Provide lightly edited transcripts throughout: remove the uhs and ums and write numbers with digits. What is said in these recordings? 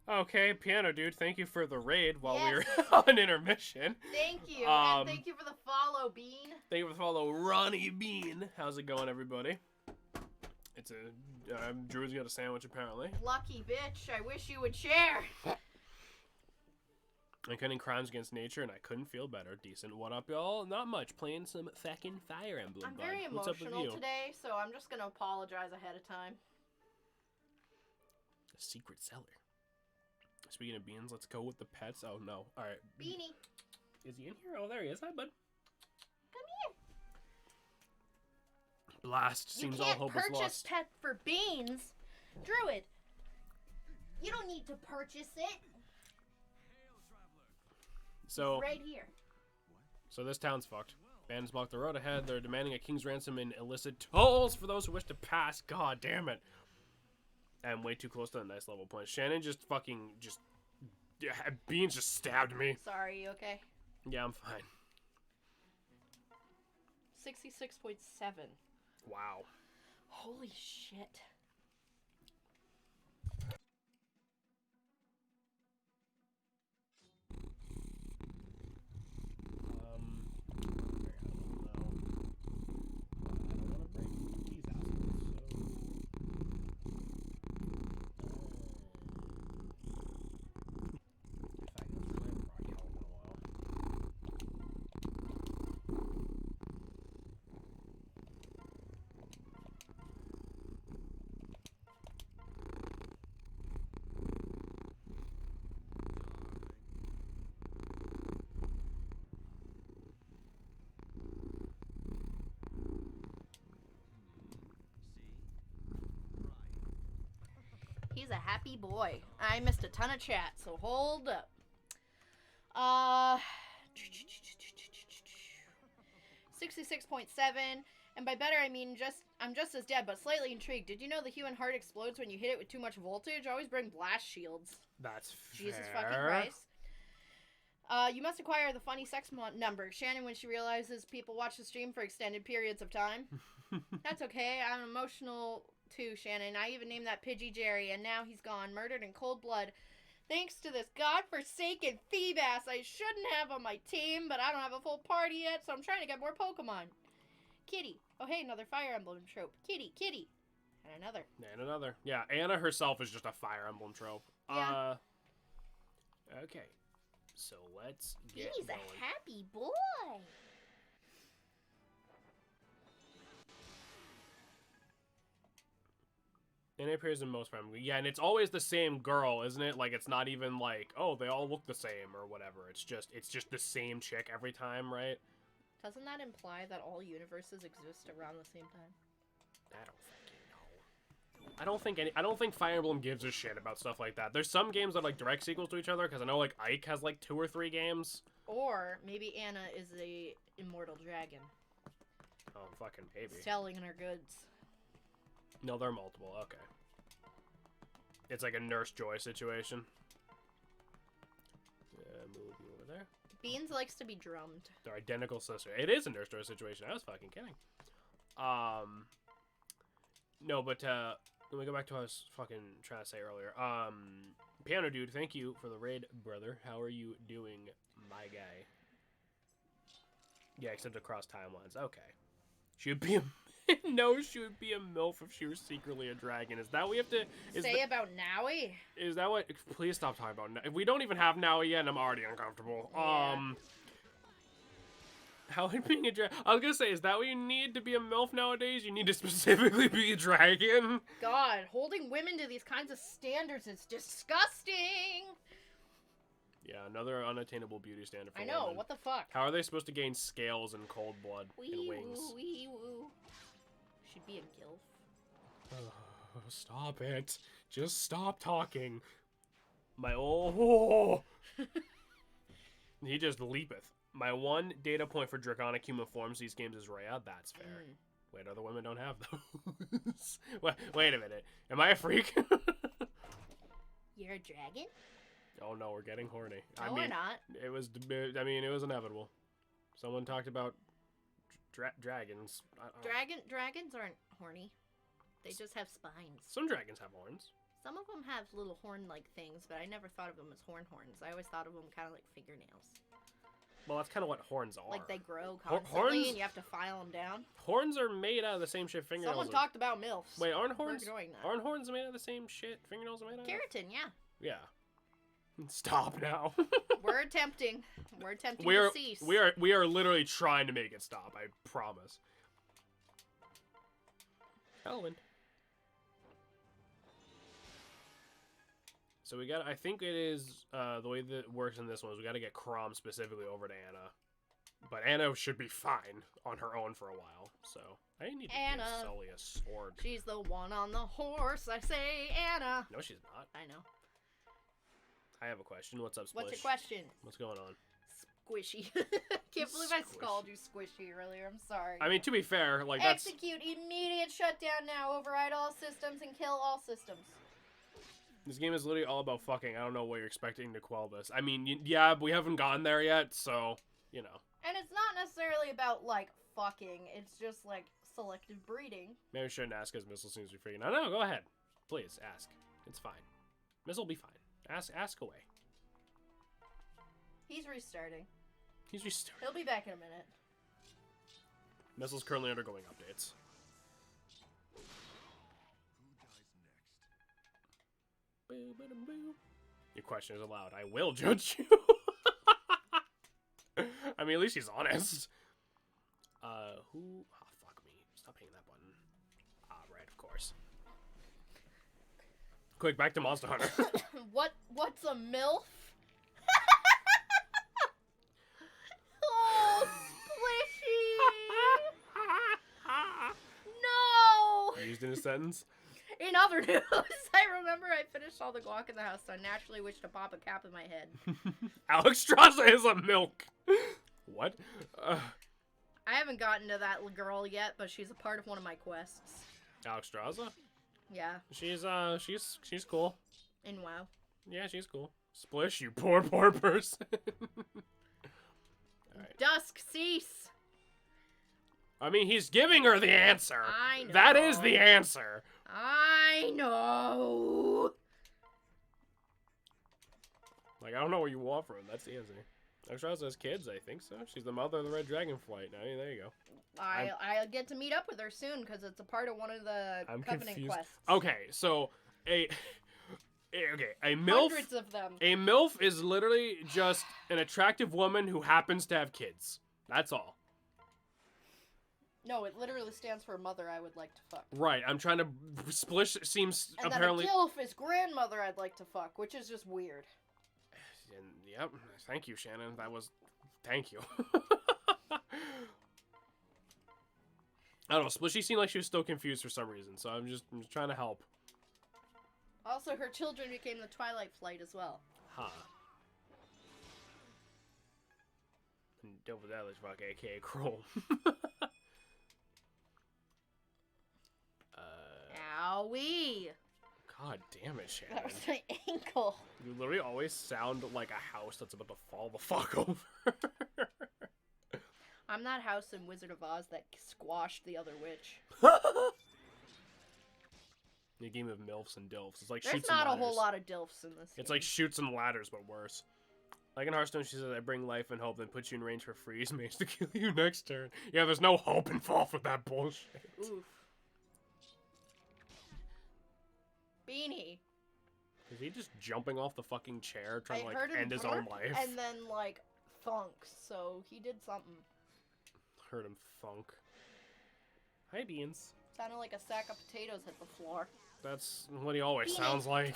Okay, Piano Dude, thank you for the raid while we Yes. were on intermission. Thank you, and thank you for the follow, Bean. Thank you for the follow, Ronnie Bean. How's it going, everybody? It's a Drew's got a sandwich apparently. Lucky bitch. I wish you would share. I'm committing crimes against nature, and I couldn't feel better. Decent. What up, y'all? Not much. Playing some fucking Fire Emblem. I'm very What's up with emotional you? today, so I'm just gonna apologize ahead of time. A secret cellar. Speaking of beans, let's go with the pets. Oh no! All right. Beanie. Is he in here? Oh, there he is. Hi, bud. Come here. Blast. Seems all hope is You can't purchase lost. pet for beans. Druid. You don't need to purchase it. So, Right here. so this town's fucked. Bandits block the road ahead. They're demanding a king's ransom and illicit tolls for those who wish to pass. God damn it. I'm way too close to the nice level point. Shannon just fucking Beans just stabbed me. Sorry, you okay? Yeah, I'm fine. 66.7. Wow. Holy shit. He's a happy boy. I missed a ton of chat, so hold up. 66.7, and by better I mean I'm just as dead, but slightly intrigued. Did you know the human heart explodes when you hit it with too much voltage? Always bring blast shields. That's fair. Jesus fucking Christ. You must acquire the funny sex number. Shannon, when she realizes people watch the stream for extended periods of time. That's okay. I'm emotional too, Shannon. I even named that Pidgey Jerry, and now he's gone, murdered in cold blood. Thanks to this godforsaken Feebas I shouldn't have on my team, but I don't have a full party yet, so I'm trying to get more Pokemon. Kitty. Oh, hey, another Fire Emblem trope. Kitty, kitty. And another. And another. Yeah, Anna herself is just a Fire Emblem trope. Yeah. Okay. So let's get He's going. a happy boy. And it appears in most Fire Emblem. Yeah, and it's always the same girl, isn't it? Like, it's not even like, oh, they all look the same or whatever. It's just the same chick every time, right? Doesn't that imply that all universes exist around the same time? I don't fucking know. I don't think Fire Emblem gives a shit about stuff like that. There's some games that are like direct sequels to each other, because I know like Ike has like 2 or 3 games. Or maybe Anna is a immortal dragon. Oh, fucking maybe. Selling her goods. No, they're multiple. Okay. It's like a Nurse Joy situation. Move you over there. Beans likes to be drummed. They're identical sisters. It is a Nurse Joy situation. I was fucking kidding. No, but let me go back to what I was fucking trying to say earlier. Piano Dude, thank you for the raid, brother. How are you doing, my guy? Yeah, except across timelines. Okay. She would be a... No, she would be a MILF if she were secretly a dragon. Is that what we have to... Say about Nowie? Is that what... Please stop talking about... If we don't even have Nowie yet, I'm already uncomfortable. Yeah. How would being a dragon... I was gonna say, is that what you need to be a MILF nowadays? You need to specifically be a dragon? God, holding women to these kinds of standards is disgusting! Yeah, another unattainable beauty standard for I know, women. what the fuck? How are they supposed to gain scales and cold blood and wings? Wee-woo, wee-woo. Should be a gilf. Oh, stop it. Just stop talking. My oh. He just leapeth. My one data point for draconic human forms these games is Rhea. That's fair. Wait, other women don't have those. Wait a minute. Am I a freak? You're a dragon? Oh no, we're getting horny. No, we're not. It was. I mean, it was inevitable. Someone talked about dragons. Dragons aren't horny. They just have spines. Some dragons have horns. Some of them have little horn-like things, but I never thought of them as horns. I always thought of them kind of like fingernails. Well, that's kind of what horns are. Like they grow constantly, horns? and you have to file them down. Horns are made out of the same shit fingernails. Someone talked about MILFs. Wait, aren't horns? We're doing that. Aren't horns made out of the same shit fingernails are made out of? Keratin, yeah. Yeah. Stop now. We're attempting. We're attempting to cease. We are literally trying to make it stop. I promise. Elwyn. So we got. I think it is the way that it works in this one is we got to get Crom specifically over to Anna, but Anna should be fine on her own for a while. So I need to Anna, give Sully a sword. She's the one on the horse. I say, Anna. No, she's not. I know. I have a question. What's up, Splish? What's your question? What's going on? Squishy. Can't believe I called you Squishy earlier. I'm sorry. I mean, to be fair, like that's. Execute immediate shutdown now. Override all systems and kill all systems. This game is literally all about fucking. I don't know what you're expecting to quell this. I mean, yeah, but we haven't gotten there yet, so, you know. And it's not necessarily about, like, fucking. It's just, like, selective breeding. Maybe we shouldn't ask as Missile seems to be freaking out. No, go ahead. Please, ask. It's fine. Missile will be fine. Ask away. He's restarting. He's restarting. He'll be back in a minute. Missile's currently undergoing updates. Your question is allowed. I will judge you. I mean, at least he's honest. Who? Oh, fuck me. Stop hitting that button. Ah, right, of course. Quick, back to Monster Hunter. What's a MILF? Oh, Splishy! No! Used in a sentence? In other news, I remember I finished all the guac in the house, so I naturally wished to pop a cap in my head. Alex Straza is a milk. What? I haven't gotten to that girl yet, but she's a part of one of my quests. Alex Straza? Yeah. She's cool. In WoW. Yeah, she's cool. Splish, you poor person. Alright. Dusk, cease! I mean, he's giving her the answer. I know. That is the answer. I know. Like, I don't know what you want from him. That's the answer. Straza has kids, I think so. She's the mother of the Red Dragonflight. Now, there you go. I'll get to meet up with her soon because it's a part of one of the Covenant quests. Okay, so a MILF. Hundreds of them. A MILF is literally just an attractive woman who happens to have kids. That's all. No, it literally stands for mother I would like to fuck. Right, I'm trying to. Splish seems and apparently. And then a DILF is grandmother I'd like to fuck, which is just weird. And, yep, thank you, Shannon. That was. Thank you. I don't know. Splishy seemed like she was still confused for some reason, so I'm just trying to help. Also, her children became the Twilight Flight as well. Huh. And don't forget that, let's fuck aka Chrome. Owie! God damn it, Shannon. That was my ankle. You literally always sound like a house that's about to fall the fuck over. I'm that house in Wizard of Oz that squashed the other witch. The game of MILFs and DILFs. It's like There's shoots and not ladders. a whole lot of DILFs in this It's game. like shoots and ladders, but worse. Like in Hearthstone, she says, I bring life and hope, then puts you in range for freeze mace to kill you next turn. Yeah, there's no hope involved with that bullshit. Oof. Beanie. Is he just jumping off the fucking chair, trying to, like, heard him end his own burp life? And then, like, thunk, so he did something. Heard him thunk. Hi, Beans. Sounded like a sack of potatoes hit the floor. That's what he always sounds like.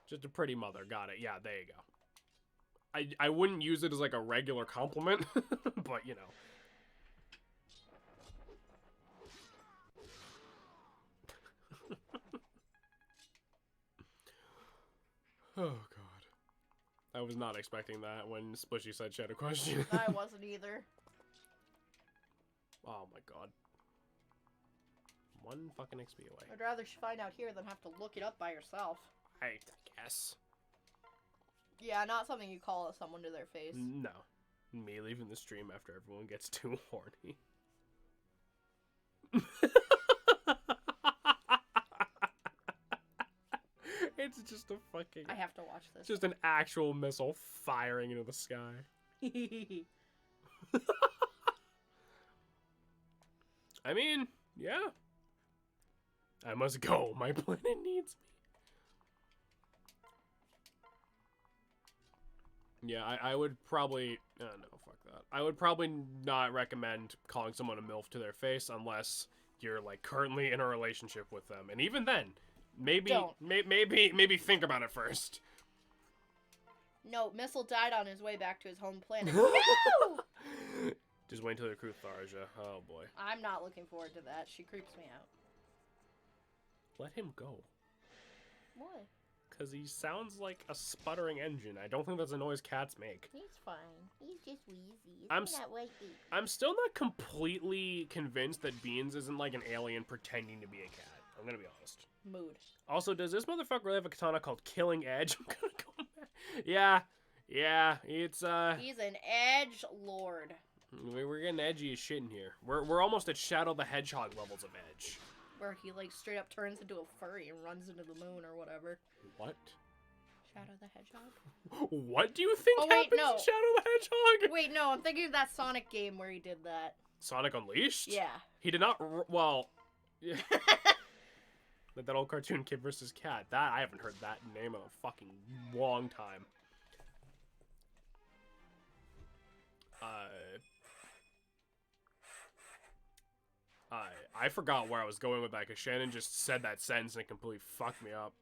Just a pretty mother. Got it. Yeah, there you go. I wouldn't use it as, like, a regular compliment, but, you know. Oh, God. I was not expecting that when Splishy said she had a question. I wasn't either. Oh, my God. One fucking XP away. I'd rather she find out here than have to look it up by herself. I guess. Yeah, not something you call someone to their face. No. Me leaving the stream after everyone gets too horny. It's just a fucking... I have to watch this. It's just an actual missile firing into the sky. I mean, yeah. I must go. My planet needs me. Yeah, I would probably... no, fuck that. I would probably not recommend calling someone a MILF to their face unless you're, like, currently in a relationship with them. And even then, maybe think about it first. No, Missile died on his way back to his home planet. No! Just wait until they recruit Tharja. Oh, boy. I'm not looking forward to that. She creeps me out. Let him go. What? Because he sounds like a sputtering engine. I don't think that's a noise cats make. He's fine. He's just wheezy. I'm still not completely convinced that Beans isn't like an alien pretending to be a cat. I'm gonna be honest. Mood. Also, does this motherfucker really have a katana called Killing Edge? I'm gonna go back. Yeah, it's He's an edge lord. We're getting edgy as shit in here. We're almost at Shadow the Hedgehog levels of edge. Where he like straight up turns into a furry and runs into the moon or whatever. What? Shadow the Hedgehog? What do you think happens in Shadow the Hedgehog? Wait, no, I'm thinking of that Sonic game where he did that. Sonic Unleashed? Yeah. He did not, well... Yeah. Like that old cartoon Kid vs. Cat. That, I haven't heard that name in a fucking long time. I forgot where I was going with that because Shannon just said that sentence and it completely fucked me up.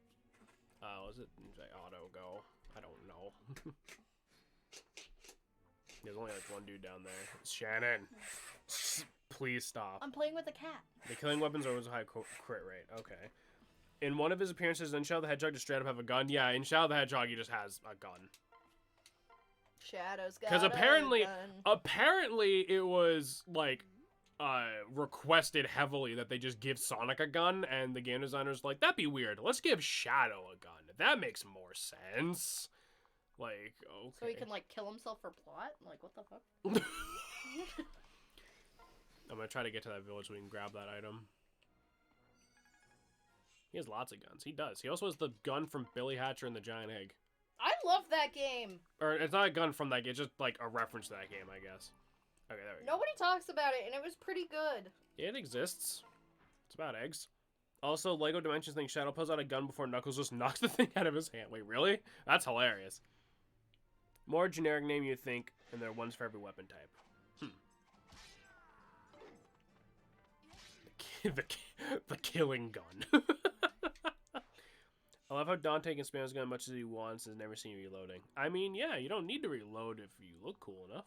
Was it auto go? I don't know. There's only like one dude down there. It's Shannon. Please stop. I'm playing with a cat. The killing weapons are always a high crit rate. Okay. In one of his appearances, in Shadow the Hedgehog just straight up have a gun. Yeah, in Shadow the Hedgehog he just has a gun. Shadow's got because apparently it was like requested heavily that they just give Sonic a gun, and the game designer's like, that'd be weird. Let's give Shadow a gun. That makes more sense. Like, okay. So he can like kill himself for plot? Like, what the fuck? I'm gonna try to get to that village so we can grab that item. He has lots of guns. He does. He also has the gun from Billy Hatcher and the Giant Egg. I love that game. Or it's not a gun from that game. It's just like a reference to that game, I guess. Okay, there we go. Nobody talks about it, and it was pretty good. It exists. It's about eggs. Also, Lego Dimensions thinks Shadow pulls out a gun before Knuckles just knocks the thing out of his hand. Wait, really? That's hilarious. More generic name you think, and there are ones for every weapon type. The killing gun. I love how Dante can spam his gun as much as he wants and has never seen you reloading. I mean, yeah, you don't need to reload if you look cool enough.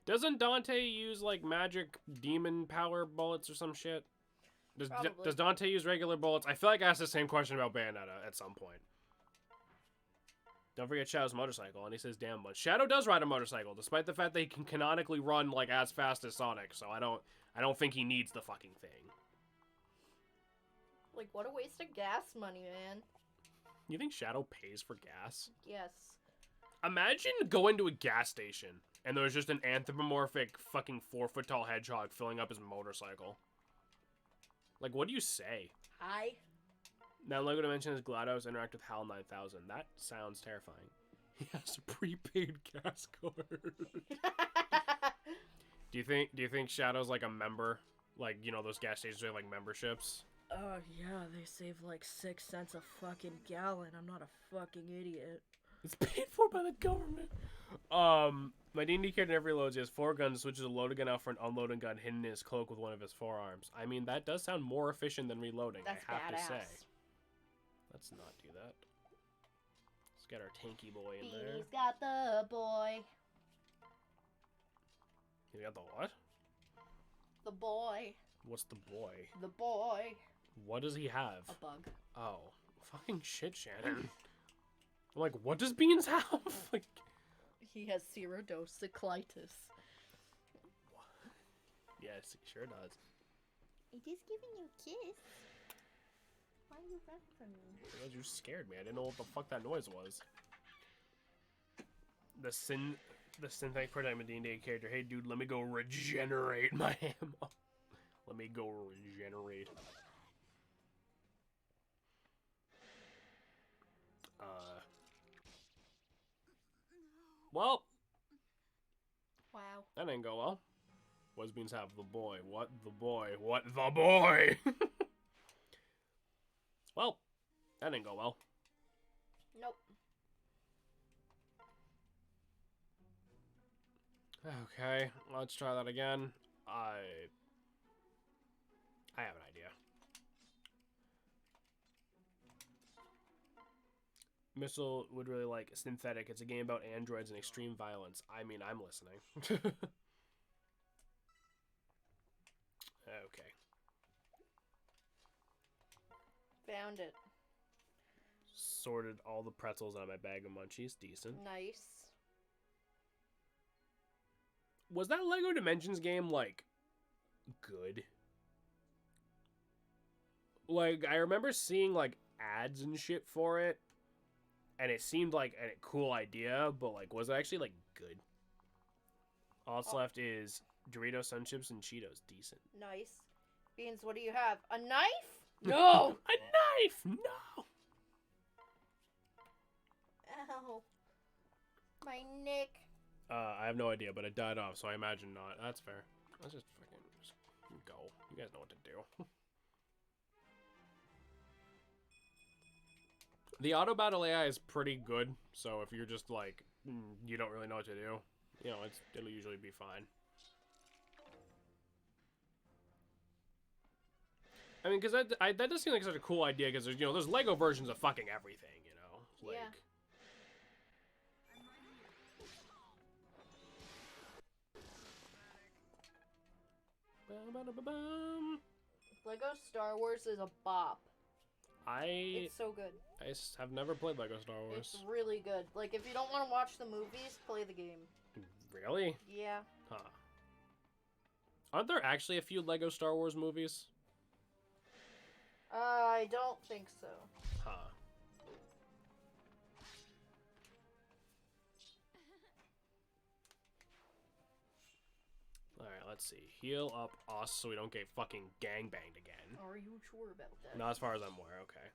Doesn't Dante use, like, magic demon power bullets or some shit? Does Dante use regular bullets? I feel like I asked the same question about Bayonetta at some point. Don't forget Shadow's motorcycle, and he says damn much. Shadow does ride a motorcycle, despite the fact that he can canonically run, like, as fast as Sonic, so I don't think he needs the fucking thing. Like, what a waste of gas money, man. You think Shadow pays for gas? Yes. Imagine going to a gas station, and there's just an anthropomorphic fucking 4-foot-tall hedgehog filling up his motorcycle. Like, what do you say? Hi. Now, Lego Dimension has GLaDOS interact with HAL 9000. That sounds terrifying. He has a prepaid gas card. Do you think Shadow's like a member? Like, you know, those gas stations have like memberships? Yeah, they save like 6 cents a fucking gallon. I'm not a fucking idiot. It's paid for by the government. My D&D character never reloads. He has 4 guns, switches a loaded gun out for an unloaded gun hidden in his cloak with one of his forearms. I mean, that does sound more efficient than reloading, That's I have badass. to say. Let's not do that. Let's get our tanky boy in there. He's got the boy. You got the what? The boy. What's the boy? The boy. What does he have? A bug. Oh. Fucking shit, Shannon. I'm like, what does Beans have? Like, he has cerodocitis. What? Yes, he sure does. I'm just giving you a kiss. Why are you running from me? Because you scared me. I didn't know what the fuck that noise was. The synthetic prototype D&D character. Hey, dude, let me go regenerate my ammo. Let me go regenerate. Well, Wow. that didn't go well. Was beans have the boy? What the boy? What the boy? Well, that didn't go well. Nope. Okay, let's try that again. I have an idea. Missile would really like Synthetic. It's a game about androids and extreme violence. I mean, I'm listening. Okay. Found it. Sorted all the pretzels out of my bag of munchies. Decent. Nice. Was that Lego Dimensions game, like, good? Like, I remember seeing, like, ads and shit for it, and it seemed like a cool idea, but, like, was it actually, like, good? All that's left is Doritos, Sun Chips, and Cheetos. Decent. Nice. Beans, what do you have? A knife? No! A knife! No! Ow. My neck. I have no idea, but it died off, so I imagine not. That's fair. Let's just fucking go. You guys know what to do. The auto battle AI is pretty good, so if you're just like, you don't really know what to do, you know, it'll usually be fine. I mean, because that does seem like such a cool idea, because there's Lego versions of fucking everything, you know? Like, yeah. Lego Star Wars is a bop. It's so good. I have never played Lego Star Wars. It's really good. Like, if you don't want to watch the movies, play the game. Really? Yeah. Huh. Aren't there actually a few Lego Star Wars movies? I don't think so. Huh. Alright, let's see. Heal up us so we don't get fucking gangbanged again. Are you sure about that? Not as far as I'm aware, okay.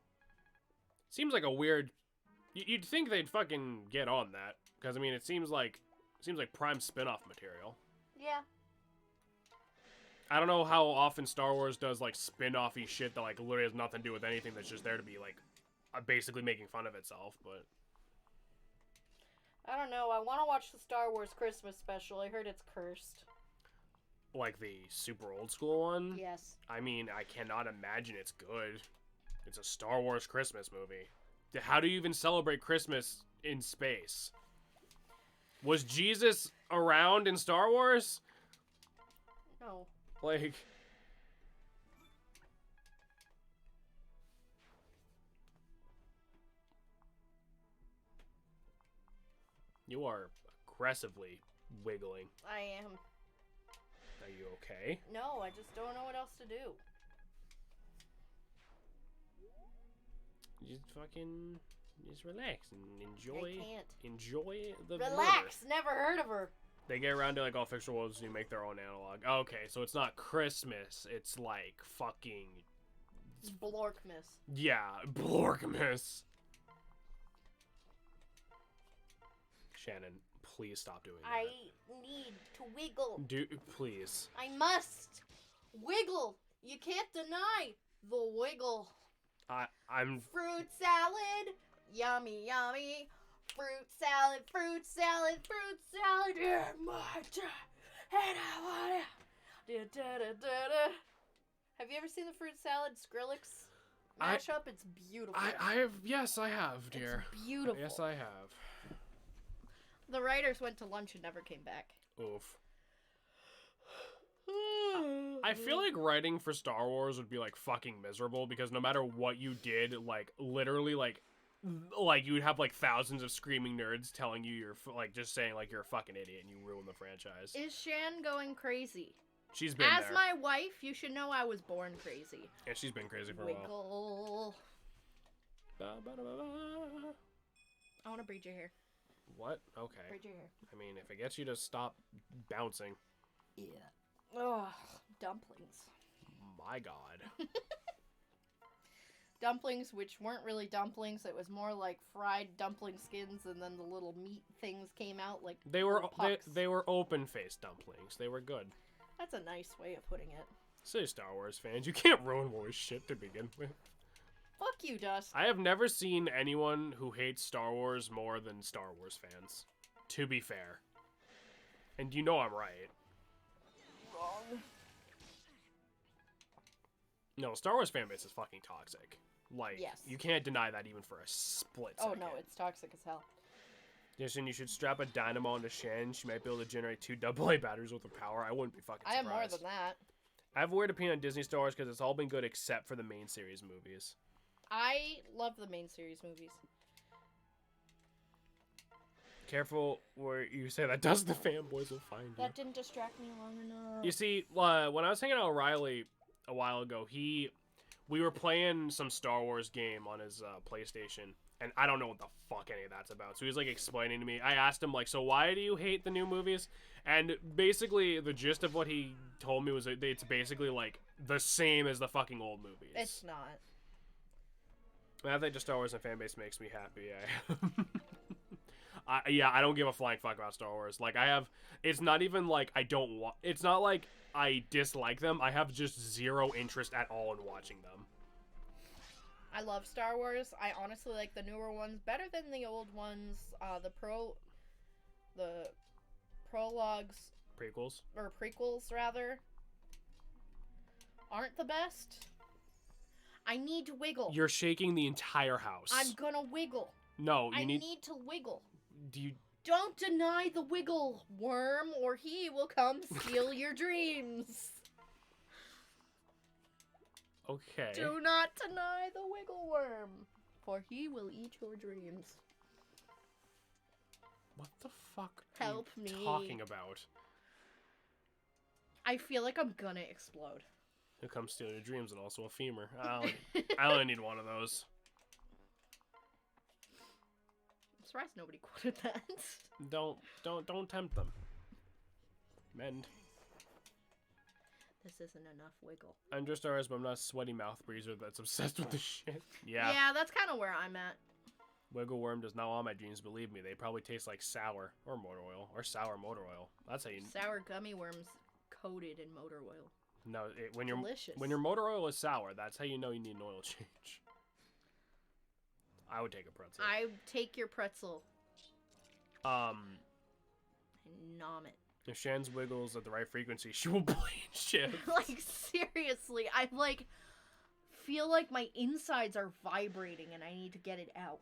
Seems like a weird... You'd think they'd fucking get on that. Because, I mean, it seems like prime spin-off material. Yeah. I don't know how often Star Wars does, like, spin-off-y shit that, like, literally has nothing to do with anything that's just there to be, like, basically making fun of itself, but... I don't know. I want to watch the Star Wars Christmas special. I heard it's cursed. Like the super old school one? Yes. I mean, I cannot imagine it's good. It's a Star Wars Christmas movie. How do you even celebrate Christmas in space? Was Jesus around in Star Wars? No. Like... You are aggressively wiggling. I am. Are you okay? No, I just don't know what else to do. Just relax and enjoy. I can't. Enjoy the Relax. murder. Never heard of her. They get around to like all fictional worlds and you make their own analog. Okay, so it's not Christmas. It's like fucking. Blorkmas. Yeah, Blorkmas. Shannon, please stop doing that. I need to wiggle. Please. I must wiggle. You can't deny the wiggle. I'm. Fruit salad, yummy, yummy. Fruit salad, fruit salad, fruit salad. In my time, and I want it. Da, da, da, da, da. Have you ever seen the fruit salad Skrillex mashup? It's beautiful. I have. Yes, I have, dear. It's beautiful. Yes, I have. The writers went to lunch and never came back. Oof. I feel like writing for Star Wars would be like fucking miserable because no matter what you did, like literally like you would have like thousands of screaming nerds telling you you're like just saying like you're a fucking idiot and you ruin the franchise. Is Shan going crazy? She's been As there. my wife, you should know I was born crazy. Yeah, she's been crazy for a Wiggle. while. I want to braid your hair. What? Okay. Braid your hair. I mean, if it gets you to stop bouncing. Yeah. Ugh, dumplings. My God. dumplings, which weren't really dumplings. It was more like fried dumpling skins, and then the little meat things came out like They were little pucks. they were open-faced dumplings. They were good. That's a nice way of putting it. Say Star Wars fans, you can't ruin Wars shit to begin with. Fuck you, Dust. I have never seen anyone who hates Star Wars more than Star Wars fans. To be fair. And you know I'm right. Wrong. No, Star Wars fan base is fucking toxic. Like, Yes. you can't deny that even for a split second. Oh no, it's toxic as hell. Jason, you should strap a dynamo onto Shen. She might be able to generate 2 AA batteries with her power. I wouldn't be fucking I surprised. have more than that. I have a weird opinion on Disney Star Wars because it's all been good except for the main series movies. I love the main series movies. Careful where you say that, does the fanboys will find you. That didn't distract me long enough. You see, when I was hanging out with Riley a while ago, we were playing some Star Wars game on his PlayStation, and I don't know what the fuck any of that's about. So he was like explaining to me. I asked him like, so why do you hate the new movies? And basically the gist of what he told me was that it's basically like the same as the fucking old movies. It's not. I think the Star Wars and fan base makes me happy. I don't give a flying fuck about Star Wars. Like it's not even like I don't want. It's not like I dislike them. I have just zero interest at all in watching them. I love Star Wars. I honestly like the newer ones better than the old ones. The prologues Prequels. or prequels rather aren't the best. I need to wiggle. You're shaking the entire house. I'm gonna wiggle. No, you I need. need to wiggle. Do you? Don't deny the wiggle, worm, or he will come steal your dreams. Okay. Do not deny the wiggle worm, for he will eat your dreams. What the fuck Help are you me. talking about? I feel like I'm gonna explode. He'll come steal your dreams and also a femur. I only need one of those. I'm surprised nobody quoted that. Don't tempt them. Mend. This isn't enough wiggle. I'm just ours, but I'm not a sweaty mouth breather that's obsessed with the shit. Yeah. Yeah, that's kind of where I'm at. Wiggle worm does not want my dreams, believe me. They probably taste like sour or motor oil or sour motor oil. That's how you. Sour gummy worms coated in motor oil. No, Delicious. when your motor oil is sour, that's how you know you need an oil change. I would take a pretzel. I take your pretzel and nom it. If Shan's wiggles at the right frequency, she will plane shift. Like, seriously, I, like, feel like my insides are vibrating and I need to get it out.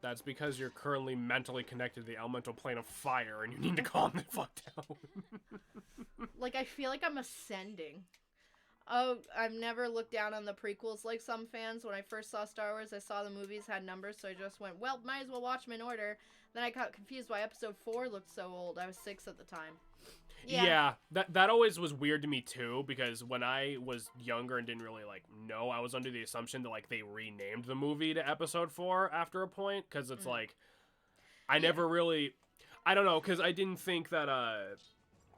That's because you're currently mentally connected to the elemental plane of fire and you need to calm the fuck down. Like, I feel like I'm ascending. Oh, I've never looked down on the prequels like some fans. When I first saw Star Wars, I saw the movies had numbers, so I just went, well, might as well watch them in order. Then I got confused why episode 4 looked so old. I was 6 at the time. Yeah, that always was weird to me too, because when I was younger and didn't really like know, I was under the assumption that like they renamed the movie to episode 4 after a point, because it's like I never really, I don't know, because I didn't think that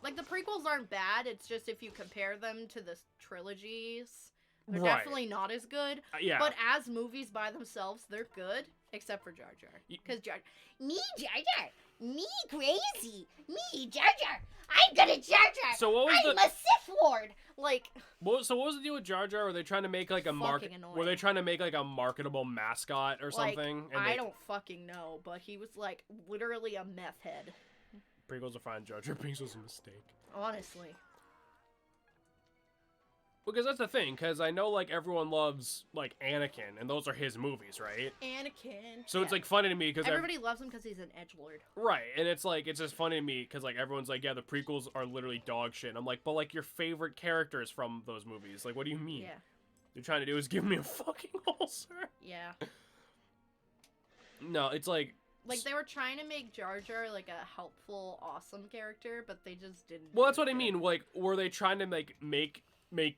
like the prequels aren't bad, it's just if you compare them to the trilogies, they're Right. definitely not as good. yeah. But as movies by themselves, they're good, except for Jar Jar. Because Jar me Jar Jar, me crazy, me Jar Jar, I'm gonna Jar Jar. So what was I'm a Sith Lord. Like, what was the deal with Jar Jar? Were they trying to make like a annoying. Were they trying to make like a marketable mascot or something? Like, I don't fucking know, but he was like literally a meth head. Prequels are fine. Jar Jar Binks was a mistake. Honestly. Because that's the thing, because I know, like, everyone loves, like, Anakin, and those are his movies, right? Anakin. So it's, like, funny to me, because... Everybody loves him because he's an edgelord. Right, and it's, like, it's just funny to me, because, like, everyone's like, yeah, the prequels are literally dog shit. And I'm like, but, like, your favorite characters from those movies. Like, what do you mean? Yeah. They're trying to do is give me a fucking ulcer. Yeah. No, it's, like... Like, they were trying to make Jar Jar, like, a helpful, awesome character, but they just didn't. Well, that's what I mean. Like, were they trying to, like, make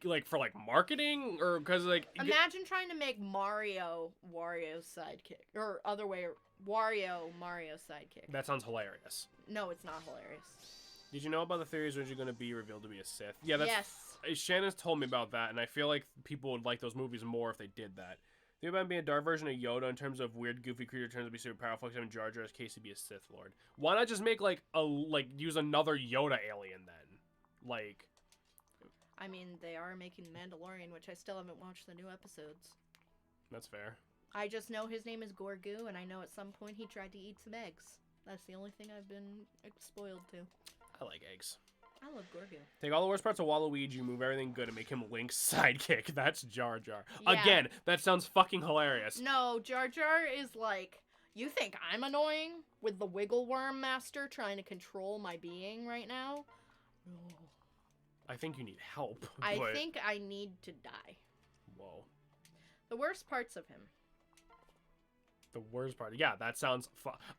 like, for, like, marketing? Or, because, like... Imagine trying to make Mario Wario's sidekick. Or other way, Wario Mario's sidekick. That sounds hilarious. No, it's not hilarious. Did you know about the theories when you're going to be revealed to be a Sith? Yeah, that's... Yes. Shannon's told me about that, and I feel like people would like those movies more if they did that. Think about being a dark version of Yoda in terms of weird, goofy creature turns to be super powerful. Except in Jar Jar's case, to be a Sith Lord. Why not just make use another Yoda alien then? Like, I mean, they are making The Mandalorian, which I still haven't watched the new episodes. that's fair. I just know his name is Gorgu, and I know at some point he tried to eat some eggs. That's the only thing I've been spoiled to. I like eggs. I love Gorgu. Take all the worst parts of Waluigi, move everything good, and make him Link's sidekick. That's Jar Jar. Yeah. Again, that sounds fucking hilarious. No, Jar Jar is like, you think I'm annoying with the Wiggle Worm Master trying to control my being right now? No. I think you need help. I but... think I need to die. Whoa. The worst parts of him. The worst part. Yeah, that sounds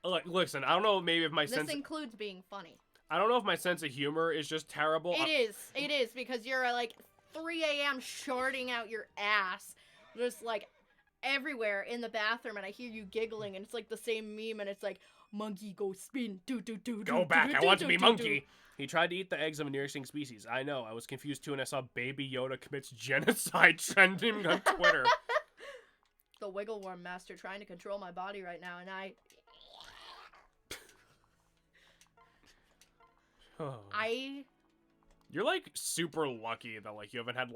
like, listen, I don't know maybe if my This includes being funny. I don't know if my sense of humor is just terrible. It is, because you're like 3 a.m. sharding out your ass. Just like everywhere in the bathroom, and I hear you giggling, and it's like the same meme, and it's like, monkey go spin, Go back, I want to be monkey. He tried to eat the eggs of a near extinct species. I know, I was confused too, and I saw Baby Yoda commits genocide trending on Twitter. The Wiggle Worm Master trying to control my body right now, and You're like super lucky that like you haven't had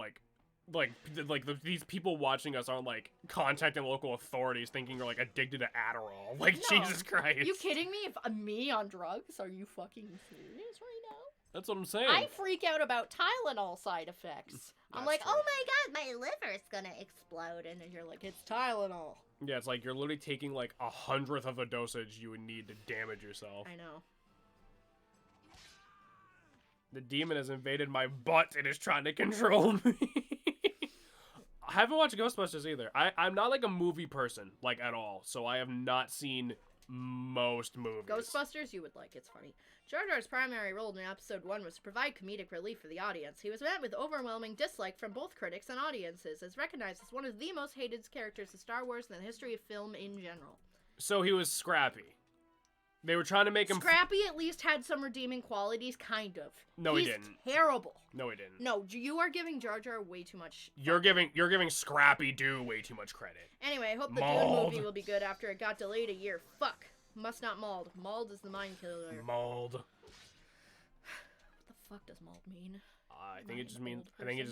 these people watching us aren't like contacting local authorities thinking you're like addicted to Adderall. Like, no. Jesus Christ. You kidding me? If me on drugs? Are you fucking serious right now? That's what I'm saying. I freak out about Tylenol side effects. I'm like, true. Oh my god, my liver's gonna explode, and then you're like, it's Tylenol. Yeah, it's like you're literally taking like 100th of the dosage you would need to damage yourself. I know. The demon has invaded my butt and is trying to control me. I haven't watched Ghostbusters either. I'm not like a movie person, like, at all. So I have not seen most movies. Ghostbusters, you would like. It's funny. Jar Jar's primary role in episode 1 was to provide comedic relief for the audience. He was met with overwhelming dislike from both critics and audiences, as recognized as one of the most hated characters of Star Wars and the history of film in general. So he was scrappy. They were trying to make him... Scrappy at least had some redeeming qualities, kind of. No, he didn't. Terrible. No, he didn't. No, you are giving Jar Jar way too much... You're giving Scrappy Doo way too much credit. Anyway, I hope the Dune movie will be good after it got delayed a year. Fuck. Must not mauled. Mauled is the mind killer. Mauled. What the fuck does mauled mean? I think it just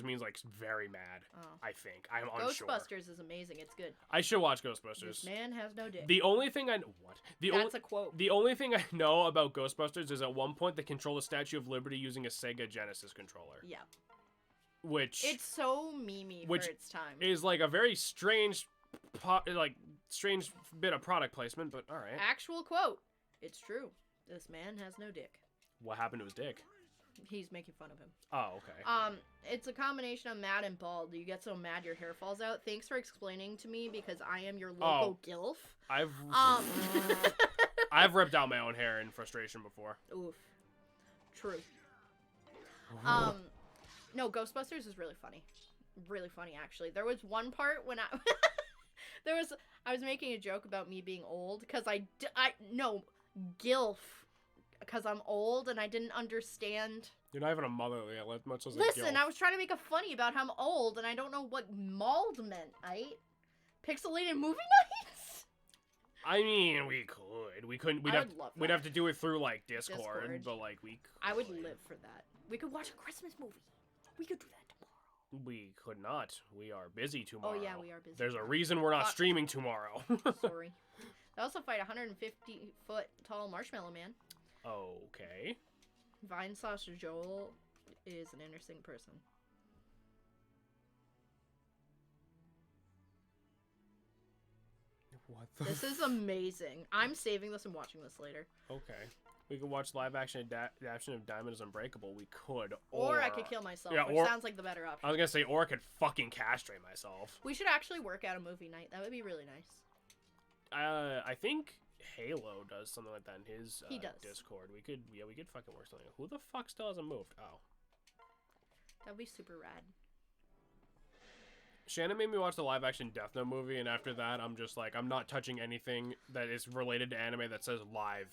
means like very mad. Oh. I think. I'm unsure. Ghostbusters is amazing. It's good. I should watch Ghostbusters. This man has no dick. The only thing That's a quote. The only thing I know about Ghostbusters is at one point they control the Statue of Liberty using a Sega Genesis controller. Yeah. Which it's so memey for its time. Is like a very strange bit of product placement, but all right. Actual quote. It's true. This man has no dick. What happened to his dick? He's making fun of him. Oh, okay. It's a combination of mad and bald. You get so mad your hair falls out. Thanks for explaining to me because I am your local gilf. I've ripped out my own hair in frustration before. Oof. True. No, Ghostbusters is really funny. Really funny, actually. There was one part when I was making a joke about me being old because gilf. Because I'm old and I didn't understand. You're not even a mother yet, much as Listen, I was trying to make a funny about how I'm old and I don't know what mauled meant, right? Pixelated movie nights? I mean, we could. We couldn't. We'd have to do it through like Discord. But like we could. I would live for that. We could watch a Christmas movie. We could do that tomorrow. We could not. We are busy tomorrow. Oh yeah, we are busy. There's a reason we're not streaming tomorrow. Sorry. They also fight a 150-foot tall marshmallow man. Okay. Vine Saucer Joel is an interesting person. What the This is amazing. I'm saving this and watching this later. Okay. We could watch live action adaptation of Diamond is Unbreakable. We could. Or I could kill myself, which sounds like the better option. I was going to say, or I could fucking castrate myself. We should actually work out a movie night. That would be really nice. I think Halo does something like that in his Discord. We could fucking work something. Who the fuck still hasn't moved? Oh. That'd be super rad. Shannon made me watch the live action Death Note movie, and after that, I'm just like, I'm not touching anything that is related to anime that says live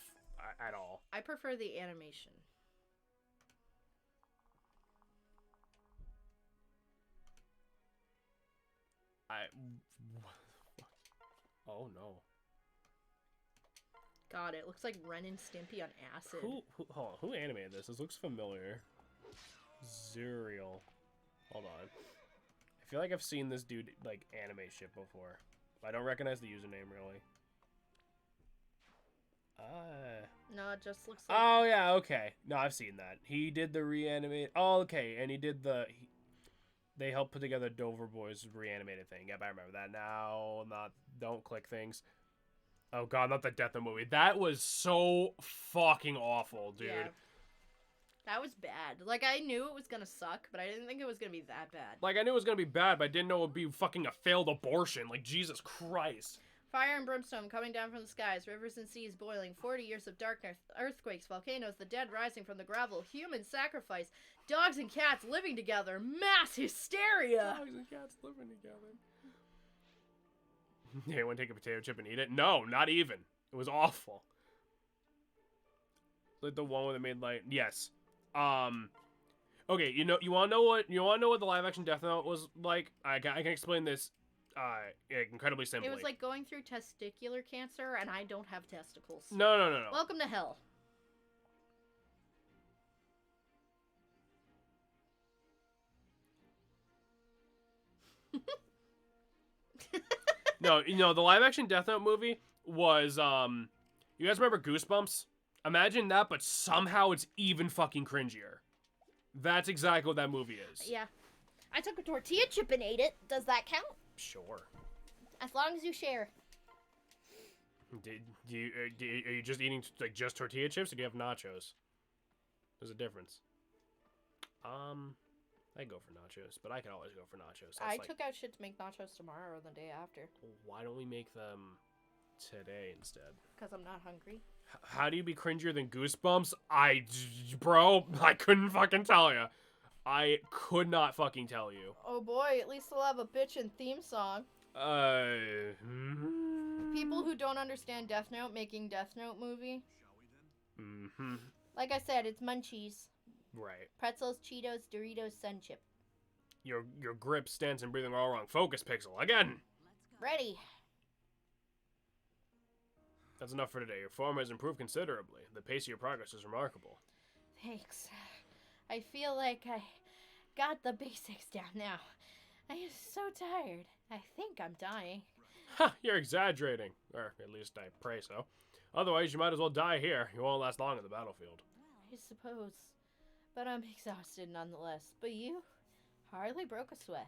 at all. I prefer the animation. Oh, no. God, it looks like Ren and Stimpy on acid. Hold on, who animated this? This looks familiar. Zuriel. Hold on. I feel like I've seen this dude, like, animate shit before. I don't recognize the username, really. No, it just looks like... Oh, yeah, okay. No, I've seen that. He did the reanimate... Oh, okay, and he did the... They helped put together Dover Boys reanimated thing. Yep, I remember that now. Don't click things. Oh, God, not the Death Note movie. That was so fucking awful, dude. Yeah. That was bad. Like, I knew it was gonna suck, but I didn't think it was gonna be that bad. Like, I knew it was gonna be bad, but I didn't know it would be fucking a failed abortion. Like, Jesus Christ. Fire and brimstone coming down from the skies, rivers and seas boiling, 40 years of dark earthquakes, volcanoes, the dead rising from the gravel, human sacrifice, dogs and cats living together, mass hysteria! Dogs and cats living together. Yeah, you want to take a potato chip and eat it? No, not even. It was awful. Like the one where they made, like, yes. Okay, you want to know what the live action Death Note was like? I can explain this incredibly simply. It was like going through testicular cancer, and I don't have testicles. No. Welcome to hell. No, the live action Death Note movie was you guys remember Goosebumps? Imagine that, but somehow it's even fucking cringier. That's exactly what that movie is. Yeah. I took a tortilla chip and ate it. Does that count? Sure. As long as you share. Are you just eating like just tortilla chips, or do you have nachos? There's a difference. I go for nachos, but I can always go for nachos. I took out shit to make nachos tomorrow or the day after. Why don't we make them today instead? Because I'm not hungry. How do you be cringier than Goosebumps? Bro, I couldn't fucking tell you. I could not fucking tell you. Oh boy, at least they'll have a bitchin' theme song. People who don't understand Death Note making Death Note movie. Mm-hmm. Like I said, it's munchies. Right. Pretzels, Cheetos, Doritos, Sun Chip. Your grip, stance, and breathing are all wrong. Focus, Pixel. Again! Ready. That's enough for today. Your form has improved considerably. The pace of your progress is remarkable. Thanks. I feel like I got the basics down now. I am so tired. I think I'm dying. Ha! You're exaggerating. Or at least I pray so. Otherwise, you might as well die here. You won't last long in the battlefield. I suppose. But I'm exhausted nonetheless. But you hardly broke a sweat.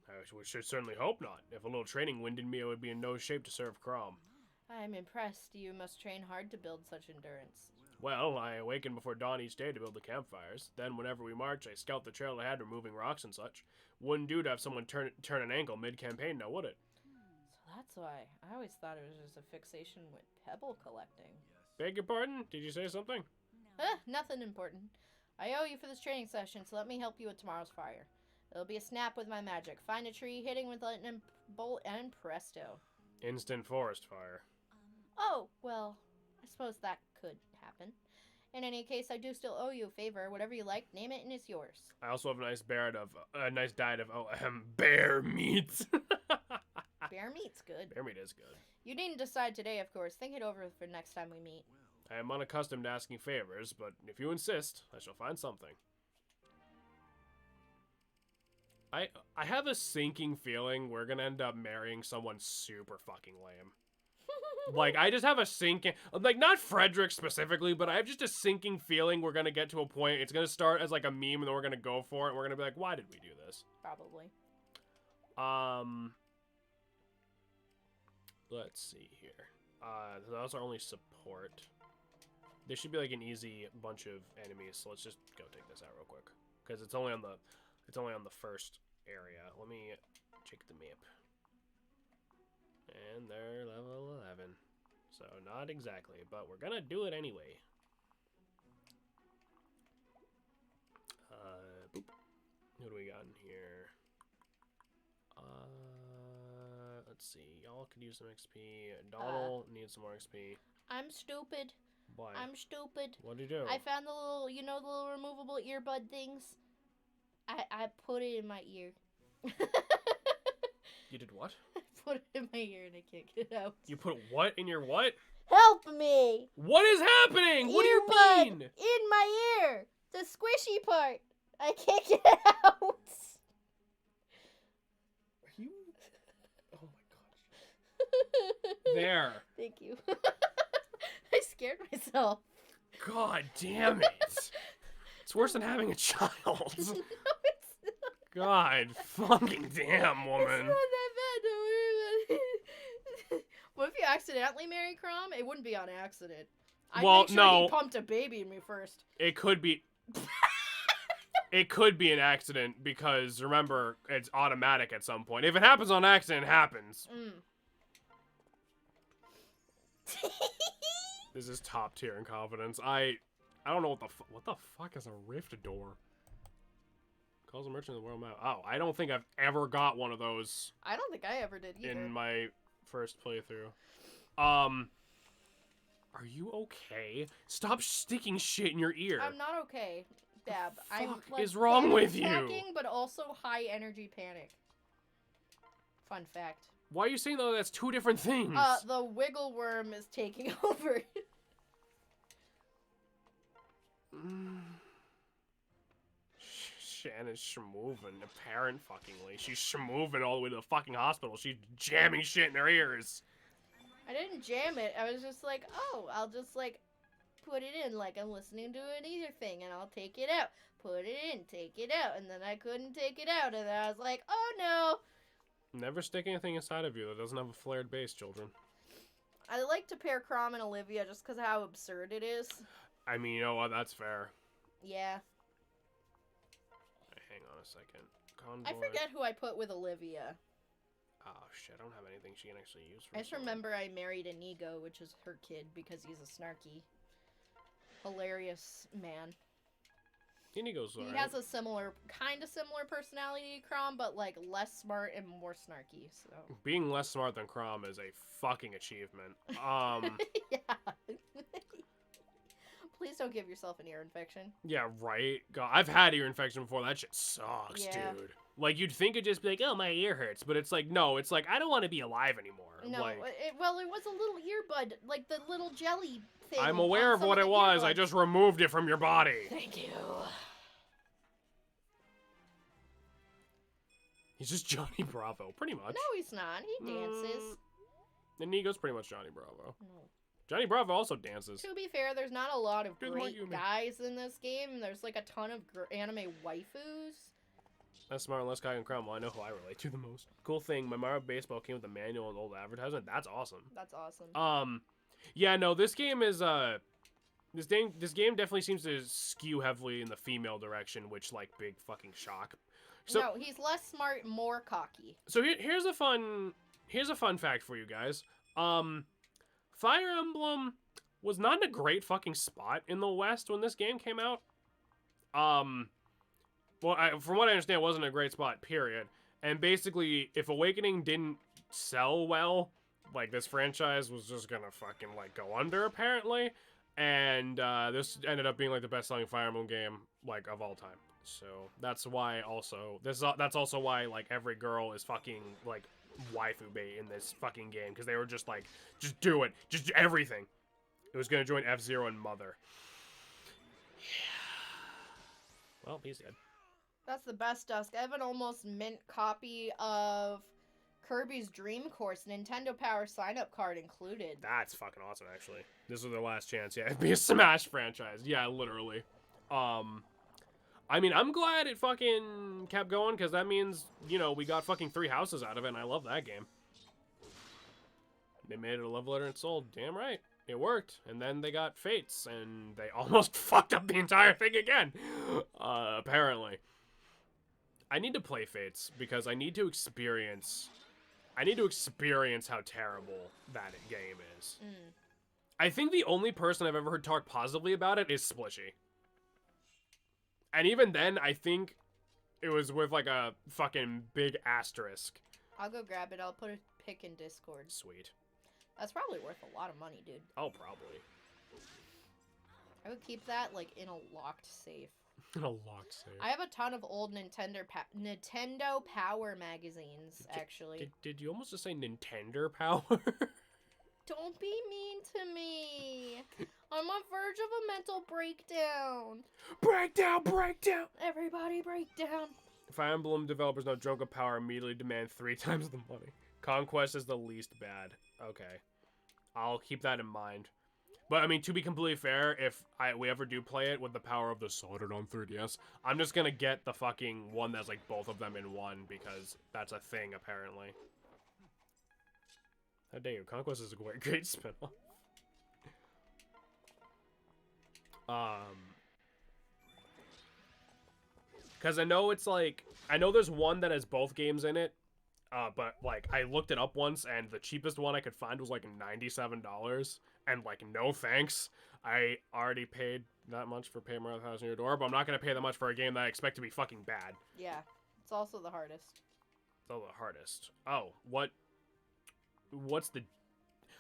I should certainly hope not. If a little training winded me, I would be in no shape to serve Crom. I'm impressed. You must train hard to build such endurance. Well, I awaken before dawn each day to build the campfires. Then, whenever we march, I scout the trail ahead, removing rocks and such. Wouldn't do to have someone turn an ankle mid-campaign, now would it? So that's why. I always thought it was just a fixation with pebble collecting. Beg your pardon? Did you say something? Nothing important. I owe you for this training session, so let me help you with tomorrow's fire. It'll be a snap with my magic. Find a tree, hitting with lightning bolt, and presto. Instant forest fire. Oh, well, I suppose that could happen. In any case, I do still owe you a favor. Whatever you like, name it and it's yours. I also have a nice diet of bear meat. Bear meat's good. Bear meat is good. You needn't decide today, of course. Think it over for next time we meet. I am unaccustomed to asking favors, but if you insist, I shall find something. I have a sinking feeling we're gonna end up marrying someone super fucking lame. Like, I just have a sinking... Like, not Frederick specifically, but I have just a sinking feeling we're gonna get to a point... It's gonna start as, like, a meme, and then we're gonna go for it, and we're gonna be like, why did we do this? Probably. Let's see here. Those are only support. There should be, like, an easy bunch of enemies, so let's just go take this out real quick. Because it's only on the first area. Let me check the map. And they're level 11. So, not exactly, but we're gonna do it anyway. Boop. What do we got in here? Let's see. Y'all could use some XP. Donald needs some more XP. I'm stupid. Why? I'm stupid. What'd you do? I found the little, the little removable earbud things. I put it in my ear. You did what? I put it in my ear and I can't get it out. You put what in your what? Help me! What is happening? What do you Earbud mean? in my ear! The squishy part! I can't get it out! Are you... Oh my gosh. There. Thank you. I scared myself. God damn it. It's worse than having a child. No, it's not. God fucking damn, It's woman. not that bad, don't worry about it. What if you accidentally marry Crom? It wouldn't be on accident. I'd make sure he pumped a baby in me first. It could be... It could be an accident because, remember, it's automatic at some point. If it happens on accident, it happens. This is top tier in confidence. I don't know what the fuck is a rift door? Calls a merchant in the world map. Oh, I don't think I've ever got one of those. I don't think I ever did either. In my first playthrough. Are you okay? Stop sticking shit in your ear. I'm not okay, Dab. I'm What is wrong with you? Attacking, but also high energy panic. Fun fact. Why are you saying though that's two different things? The wiggle worm is taking over. Shannon's schmoovin', apparent fuckingly. She's schmoovin' all the way to the fucking hospital. She's jamming shit in her ears. I didn't jam it. I was just like, oh, I'll just like put it in like I'm listening to an ether thing, and I'll take it out. Put it in, take it out, and then I couldn't take it out, and then I was like, oh no. Never stick anything inside of you that doesn't have a flared base, children. I like to pair Crom and Olivia just because of how absurd it is. I mean, you know what? That's fair. Yeah. Hang on a second. Convoy. I forget who I put with Olivia. Oh shit, I don't have anything she can actually use for I just remember I married Inigo, which is her kid, because he's a snarky, hilarious man. Inigo's alright. He has a kind of similar personality to Crom, but like less smart and more snarky. So being less smart than Crom is a fucking achievement. yeah. Please don't give yourself an ear infection. Yeah, right. God, I've had ear infection before. That shit sucks, Yeah. dude. Like you'd think it'd just be like, oh, my ear hurts, but it's like, no, it's like I don't want to be alive anymore. No, like, it was a little earbud, like the little jelly thing. I'm aware of what it was. I just removed it from your body. Thank you. He's just Johnny Bravo, pretty much. No, he's not. He dances. Inigo's pretty much Johnny Bravo. No. Johnny Bravo also dances. To be fair, there's not a lot of Do what great you mean. guys in this game. There's like a ton of anime waifus. That's smart unless guy and Crom. Well, I know who I relate to the most. Cool thing, my Mario Baseball came with a manual and old advertisement. That's awesome. That's awesome. Yeah, no, this game is this game definitely seems to skew heavily in the female direction, which like big fucking shock. So, no, he's less smart, more cocky. So here's a fun fact for you guys. Fire Emblem was not in a great fucking spot in the West when this game came out. Well, from what I understand, it wasn't a great spot, period. And basically, if Awakening didn't sell well, like, this franchise was just gonna fucking, like, go under, apparently. And, this ended up being, like, the best-selling Fire Emblem game, like, of all time. So, that's why, also, that's also why, like, every girl is fucking, like, waifu bait in this fucking game. Because they were just like, just do it. Just do everything. It was gonna join F-Zero and Mother. Yeah. Well, he's dead. That's the best, Dusk. I have an almost mint copy of Kirby's Dream Course, Nintendo Power sign-up card included. That's fucking awesome, actually. This was their last chance. Yeah, it'd be a Smash franchise. Yeah, literally. I mean, I'm glad it fucking kept going, because that means, you know, we got fucking 3 houses out of it, and I love that game. They made it a love letter and sold. Damn right. It worked. And then they got Fates, and they almost fucked up the entire thing again. Apparently. I need to play Fates, because I need to experience how terrible that game is. I think the only person I've ever heard talk positively about it is Splishy. And even then, I think it was with, like, a fucking big asterisk. I'll go grab it. I'll put a pic in Discord. Sweet. That's probably worth a lot of money, dude. Oh, probably. I would keep that, like, in a locked safe. A locked safe. I have a ton of old Nintendo Power magazines, actually. Did you almost just say Nintendo Power? Don't be mean to me. I'm on verge of a mental breakdown. Breakdown! Everybody break down. Fire Emblem developers know Drunk of Power immediately demand 3 times the money. Conquest is the least bad. Okay. I'll keep that in mind. But, I mean, to be completely fair, if we ever do play it with the power of the sorted on 3DS, I'm just gonna get the fucking one that's, like, both of them in one, because that's a thing, apparently. How dare you? Conquest is a great spinoff. Because I know it's, like, I know there's one that has both games in it, but, like, I looked it up once, and the cheapest one I could find was, like, $97. And, like, no thanks. I already paid that much for Pay More Than 1,000 Your Door, but I'm not going to pay that much for a game that I expect to be fucking bad. Yeah. It's also the hardest. Oh, the hardest. Oh, what's the...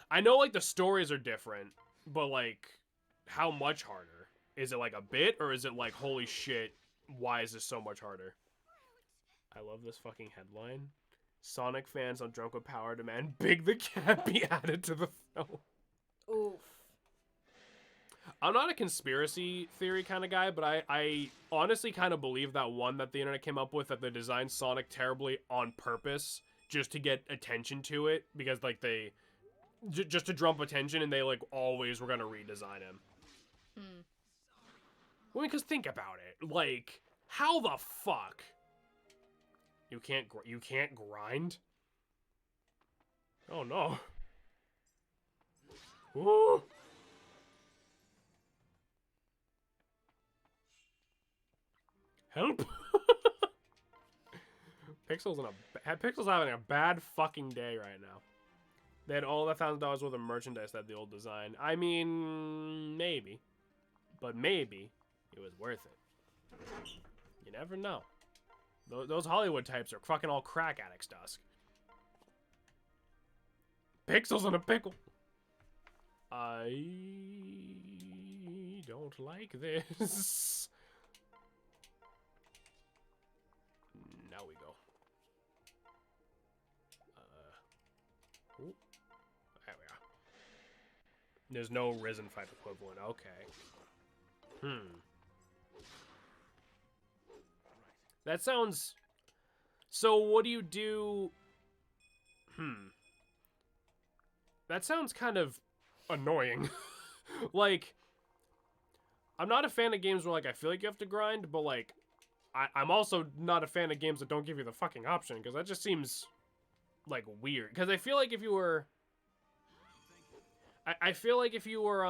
I know, like, the stories are different, but, like, how much harder? Is it, like, a bit, or is it, like, holy shit, why is this so much harder? I love this fucking headline. Sonic fans on Drunk with Power demand Big the Cat be added to the film. Oof. I'm not a conspiracy theory kind of guy, but I honestly kind of believe that one that the internet came up with, that they designed Sonic terribly on purpose just to get attention to it, because, like, they... just to drum up attention, and they, like, always were going to redesign him. I mean, because think about it. Like, how the fuck? You can't grind? Oh, no. Ooh. Help! Pixel's having a bad fucking day right now. They had all $1,000 worth of merchandise that had the old design. I mean, maybe, but maybe it was worth it. You never know. Those Hollywood types are fucking all crack addicts, Dusk. Pixels in a pickle. I don't like this. Now we go. Ooh. There we are. There's no Risen fight equivalent. Okay. That sounds... So what do you do... That sounds kind of annoying. Like, I'm not a fan of games where, like, I feel like you have to grind, but, like, I'm also not a fan of games that don't give you the fucking option, because that just seems, like, weird. Because I feel like if you were... I feel like if you were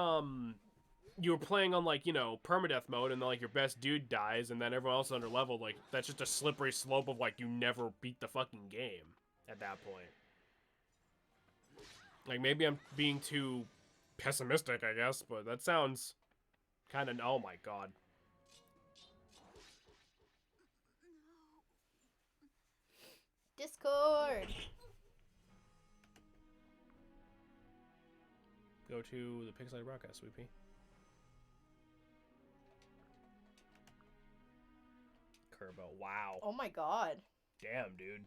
playing on, like, you know, permadeath mode, and then, like, your best dude dies, and then everyone else is under leveled, like, that's just a slippery slope of, like, you never beat the fucking game at that point. Like, maybe I'm being too pessimistic, I guess, but that sounds kind of... Oh my god. Discord! Go to the Pixelite Broadcast, Sweepy. Kerbo. Wow. Oh my god. Damn, dude.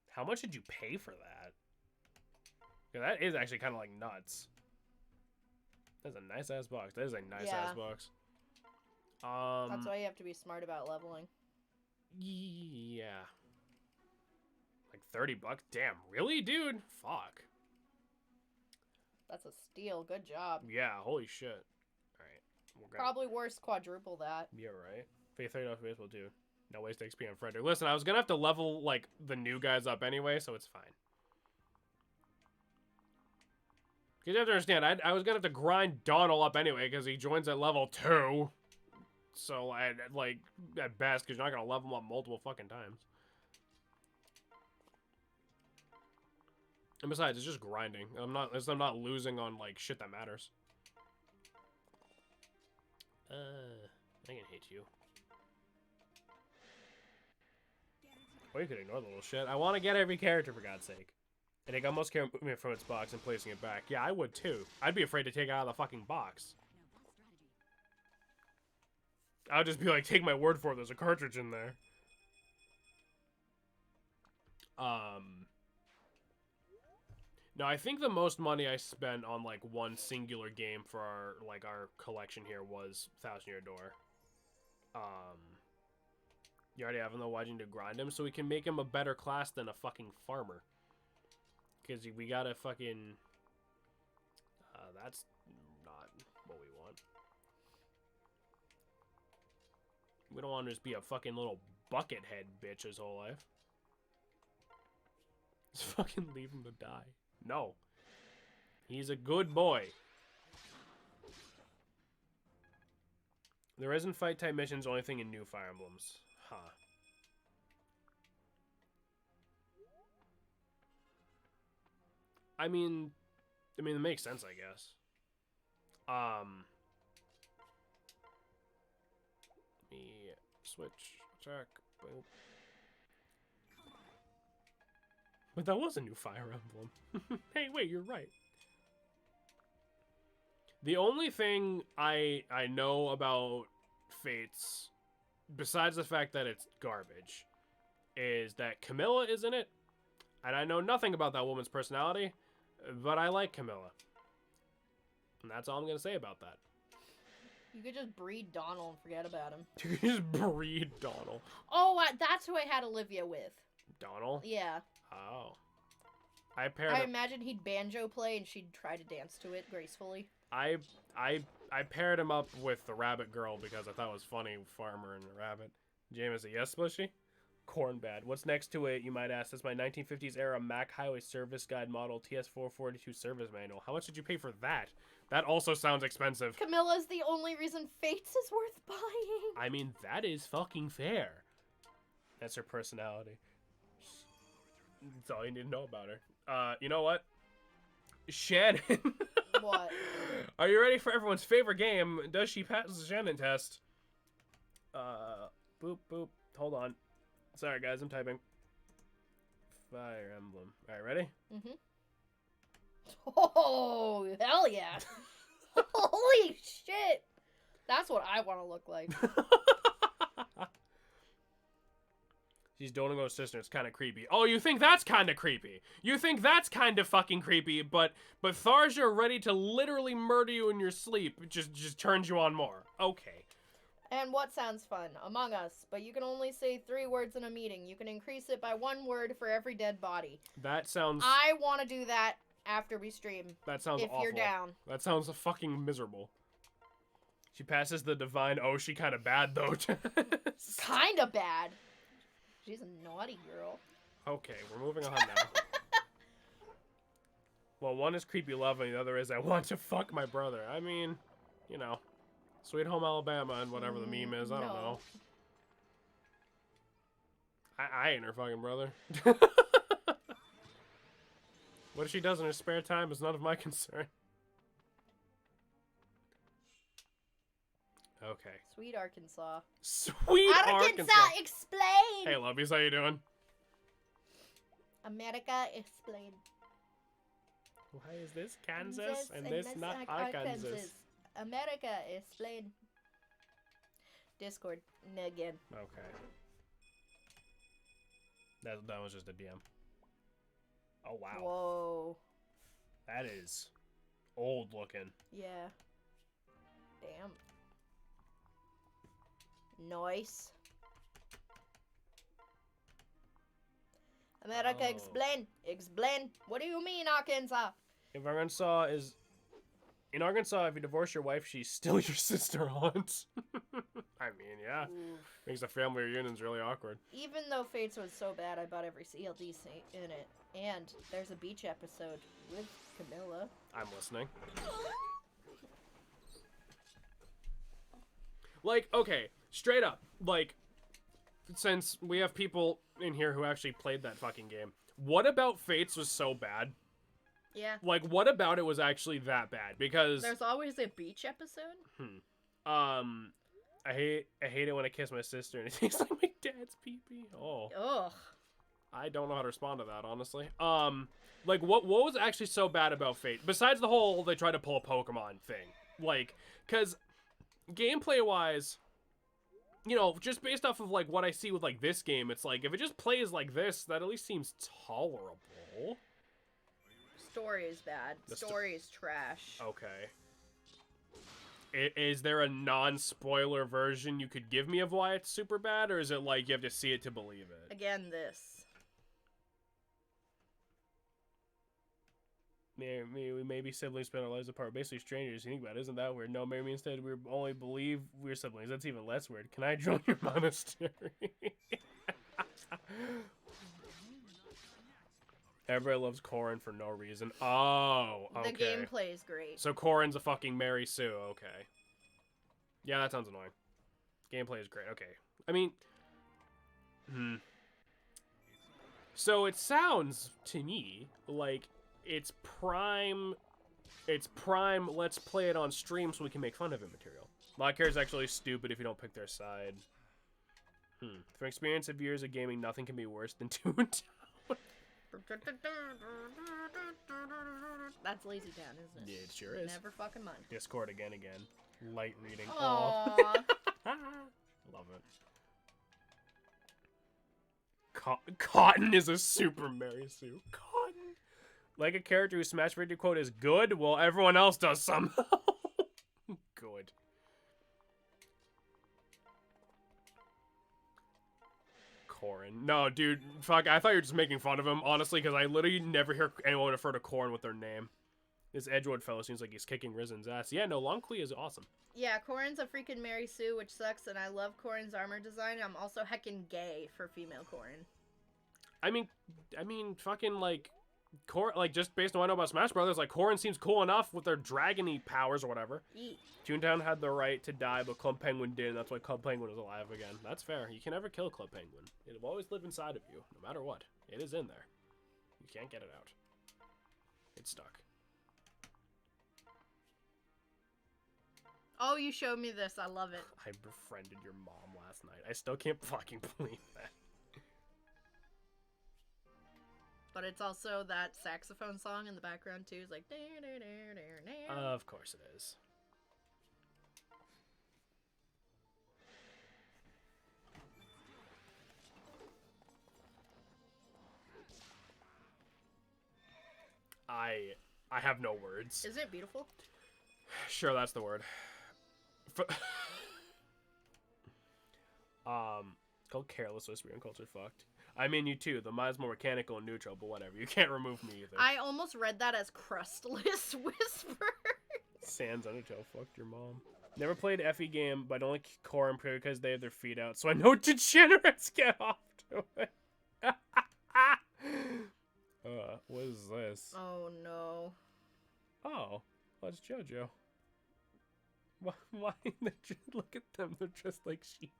How much did you pay for that? Yeah, that is actually kind of, like, nuts. That's a nice-ass box. That is a nice-ass box. That's why you have to be smart about leveling. Yeah. Like, $30? Damn, really, dude? Fuck. That's a steal. Good job. Yeah, holy shit. Alright. Probably worth quadruple that. Yeah, right. Pay $30 for baseball, too. No waste XP on Frederick. Listen, I was gonna have to level, like, the new guys up anyway, so it's fine. Because you have to understand, I was gonna have to grind Donald up anyway, because he joins at level 2. So, like, at best, because you're not gonna level him up multiple fucking times. And besides, it's just grinding. I'm not losing on, like, shit that matters. I can hit you. Or you could ignore the little shit. I want to get every character, for God's sake. And take almost care moving it from its box and placing it back. Yeah, I would too. I'd be afraid to take it out of the fucking box. I'll just be like, take my word for it, there's a cartridge in there. No, I think the most money I spent on like one singular game for our collection here was Thousand Year Door. You already have him though. Why'd you need to grind him? So we can make him a better class than a fucking farmer. Because we gotta fucking... that's not what we want. We don't want to just be a fucking little buckethead bitch his whole life. Just fucking leave him to die. No. He's a good boy. There isn't fight type missions, only thing in new Fire Emblems. Huh. I mean, it makes sense, I guess. Let me switch, check, boop. But that was a new Fire Emblem. Hey, wait, you're right. The only thing I know about Fates, besides the fact that it's garbage, is that Camilla is in it. And I know nothing about that woman's personality, but I like Camilla. And that's all I'm going to say about that. You could just breed Donald and forget about him. You could just breed Donald. Oh, that's who I had Olivia with. Donald? Yeah. Oh. I imagine he'd banjo play and she'd try to dance to it gracefully. I paired him up with the rabbit girl because I thought it was funny, farmer and a rabbit. James, yes, Slushy? Corn bad. What's next to it, you might ask? That's my 1950s era Mac Highway Service Guide model TS442 service manual. How much did you pay for that? That also sounds expensive. Camilla's the only reason Fates is worth buying. I mean, that is fucking fair. That's her personality. That's all you need to know about her. You know what? Shannon. What? Are you ready for everyone's favorite game? Does she pass the Shannon test? Boop, boop. Hold on. Sorry, guys, I'm typing. Fire Emblem. Alright, ready? Mm-hmm. Oh, hell yeah. Holy shit. That's what I want to look like. She's doting on her sister. It's kind of creepy. Oh, you think that's kind of creepy? You think that's kind of fucking creepy? But Tharja, ready to literally murder you in your sleep, just turns you on more. Okay. And what sounds fun? Among Us. But you can only say 3 words in a meeting. You can increase it by 1 word for every dead body. That sounds... I want to do that after we stream. That sounds awful. If you're down. That sounds fucking miserable. She passes the divine... Oh, she kind of bad, though. Kind of bad. She's a naughty girl. Okay, we're moving on now. Well, one is creepy love, and the other is I want to fuck my brother. I mean, you know, Sweet Home Alabama and whatever the meme is. I don't know. I ain't her fucking brother. What she does in her spare time is none of my concern. Okay. Sweet Arkansas. Sweet Arkansas. Explain. Hey, lovies, how you doing? America, explain. Why is this Kansas and this not Arkansas? America, explain. Discord, again. Okay. That was just a DM. Oh, wow. Whoa. That is old looking. Yeah. Damn. Nice. America, explain. Explain. What do you mean, Arkansas? If Arkansas is... In Arkansas, if you divorce your wife, she's still your sister aunt. I mean, yeah. Oof. Makes the family reunions really awkward. Even though Fates was so bad, I bought every CLD in it. And there's a beach episode with Camilla. I'm listening. Like, okay, straight up. Like, since we have people in here who actually played that fucking game, what about Fates was so bad? Yeah. Like, what about it was actually that bad? Because... There's always a beach episode? I hate it when I kiss my sister and it tastes like my dad's pee-pee. Oh. Ugh. I don't know how to respond to that, honestly. Like, what was actually so bad about Fate? Besides the whole, they try to pull a Pokemon thing. Like, because gameplay-wise, you know, just based off of like what I see with like this game, it's like if it just plays like this, that at least seems tolerable. Story is bad. Story is trash. Okay. Is there a non-spoiler version you could give me of why it's super bad, or is it like you have to see it to believe it? Again, this. Maybe siblings spend our lives apart, basically strangers. You think about it, isn't that weird? No, maybe instead we only believe we're siblings. That's even less weird. Can I join your monastery? Everybody loves Corrin for no reason. Oh, okay. The gameplay is great. So Corrin's a fucking Mary Sue. Okay. Yeah, that sounds annoying. Gameplay is great. Okay. I mean... So it sounds, to me, like it's prime, let's play it on stream so we can make fun of it material. My character's actually stupid if you don't pick their side. From experience of years of gaming, nothing can be worse than Toontown. That's Lazy Town, isn't it? Yeah, it sure is. Never fucking mind. Discord again. Light reading. Aww. Love it. Cotton is a super Mary Sue. Cotton. Like a character whose Smash Victory quote is good, well, everyone else does somehow. Good. Corrin. No, dude, fuck, I thought you were just making fun of him, honestly, because I literally never hear anyone refer to Corrin with their name. This Edgewood fellow seems like he's kicking Rizen's ass. Yeah, no, Long Clee is awesome. Yeah, Corrin's a freaking Mary Sue, which sucks, and I love Corrin's armor design. I'm also heckin' gay for female Corrin. I mean, fucking, like, just based on what I know about Smash Brothers, like, Corrin seems cool enough with their dragon-y powers or whatever. Yeet. Toontown had the right to die, but Club Penguin did, and that's why Club Penguin is alive again. That's fair. You can never kill Club Penguin. It will always live inside of you, no matter what. It is in there. You can't get it out. It's stuck. Oh, you showed me this. I love it. I befriended your mom last night. I still can't fucking believe that. But it's also that saxophone song in the background, too. It's like... Of course it is. I have no words. Isn't it beautiful? Sure, that's the word. Called careless whisper and culture fucked. I mean you too. The mine's more mechanical and neutral, but whatever. You can't remove me either. I almost read that as crustless whisper. Sans Undertale fucked your mom. Never played Effie game, but only Corrin because they have their feet out, so I know degenerates get off to it. What is this? Oh no. Oh, that's JoJo. Why? Look at them. They're just like sheep.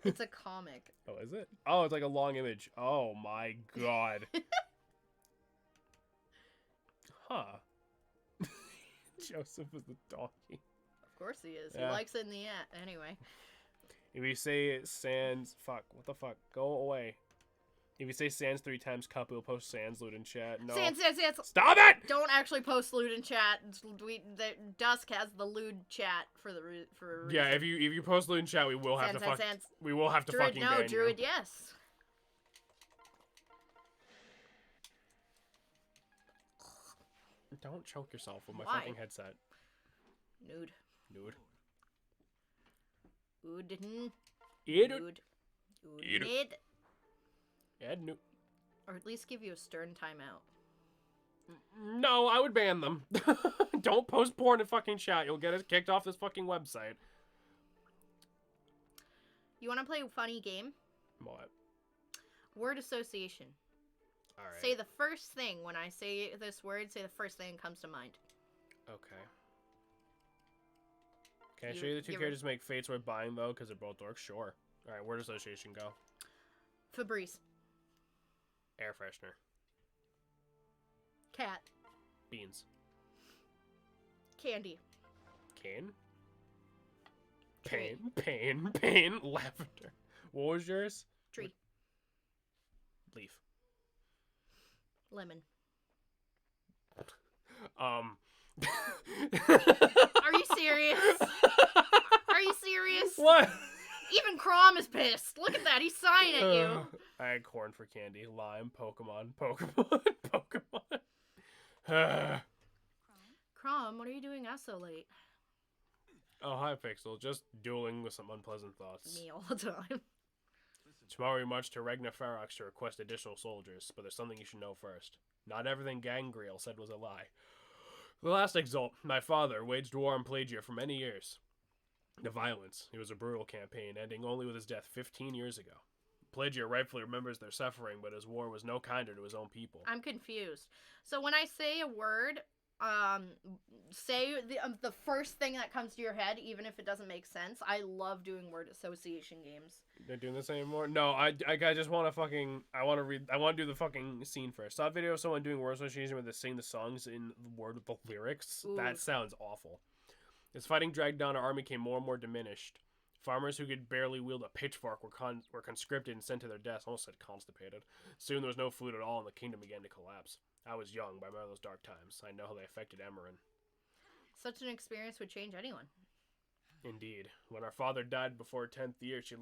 It's a comic. Oh, is it? Oh, it's like a long image. Oh my god. Huh. Joseph is the donkey. Of course he is. Yeah. He likes it in the anyway. If you say Sans, fuck, what the fuck? Go away. If you say Sans 3 times cup, we'll post Sans loot in chat. No. Sans. Stop it! Don't actually post loot in chat. Dusk has the lewd chat for a reason. Yeah, if you post loot in chat, we will have to fuck. We will have to Druid, fucking no, ban Druid, you. yes. Don't choke yourself with my Why? fucking headset. Nude. Ood. Or at least give you a stern timeout. No, I would ban them. Don't post porn in fucking chat. You'll get us kicked off this fucking website. You want to play a funny game? What? Word association. All right. Say the first thing when I say this word. Say the first thing that comes to mind. Okay. Can I show you the two characters make Fates worth buying though? Because they're both dorks. Sure. All right. Word association. Go. Febreze. Air freshener. Cat. Beans. Candy. Can. Tree. Pain. Lavender. What was yours? Tree. Leaf. Lemon. Are you serious? Are you serious? What? Even Crom is pissed. Look at that. He's sighing at you. I had corn for candy. Lime. Pokemon. Pokemon. Crom, what are you doing out so late? Oh, hi, Pixel. Just dueling with some unpleasant thoughts. Me all the time. Tomorrow we march to Regna Ferox to request additional soldiers, but there's something you should know first. Not everything Gangrel said was a lie. The last Exalt, my father, waged war on Plagia for many years. The violence, it was a brutal campaign, ending only with his death 15 years ago. Plagia rightfully remembers their suffering, but his war was no kinder to his own people. I'm confused. So when I say a word, say the first thing that comes to your head, even if it doesn't make sense. I love doing word association games. They're doing this anymore? No, I just want to fucking, I want to do the fucking scene first. Saw a video of someone doing word association where they sing the songs in word with the lyrics. Ooh. That sounds awful. As fighting dragged down, our army became more and more diminished. Farmers who could barely wield a pitchfork were conscripted and sent to their deaths. I almost said constipated. Soon there was no food at all and the kingdom began to collapse. I was young, but I remember those dark times. I know how they affected Emerin. Such an experience would change anyone. Indeed. When our father died before her 10th year, he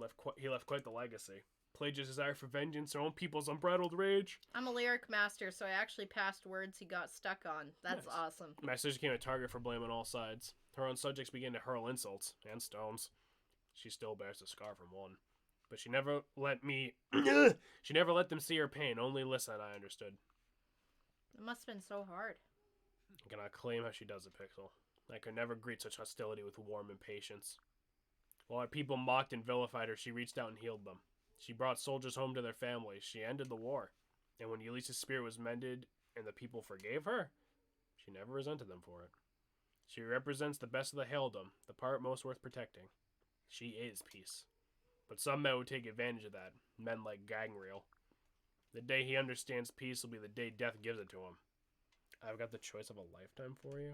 left quite the legacy. Plagia's desire for vengeance, her own people's unbridled rage. I'm a lyric master, so I actually passed words he got stuck on. That's nice. Awesome. My sister became a target for blame on all sides. Her own subjects began to hurl insults and stones. She still bears the scar from one. But she never let them see her pain, only listen, I understood. It must have been so hard. I cannot claim how she does it, Pixel. I could never greet such hostility with warm impatience. While our people mocked and vilified her, she reached out and healed them. She brought soldiers home to their families. She ended the war. And when Ulysses' spirit was mended and the people forgave her, she never resented them for it. She represents the best of the Haildom, the part most worth protecting. She is peace. But some men would take advantage of that, men like Gangrel. The day he understands peace will be the day death gives it to him. I've got the choice of a lifetime for you.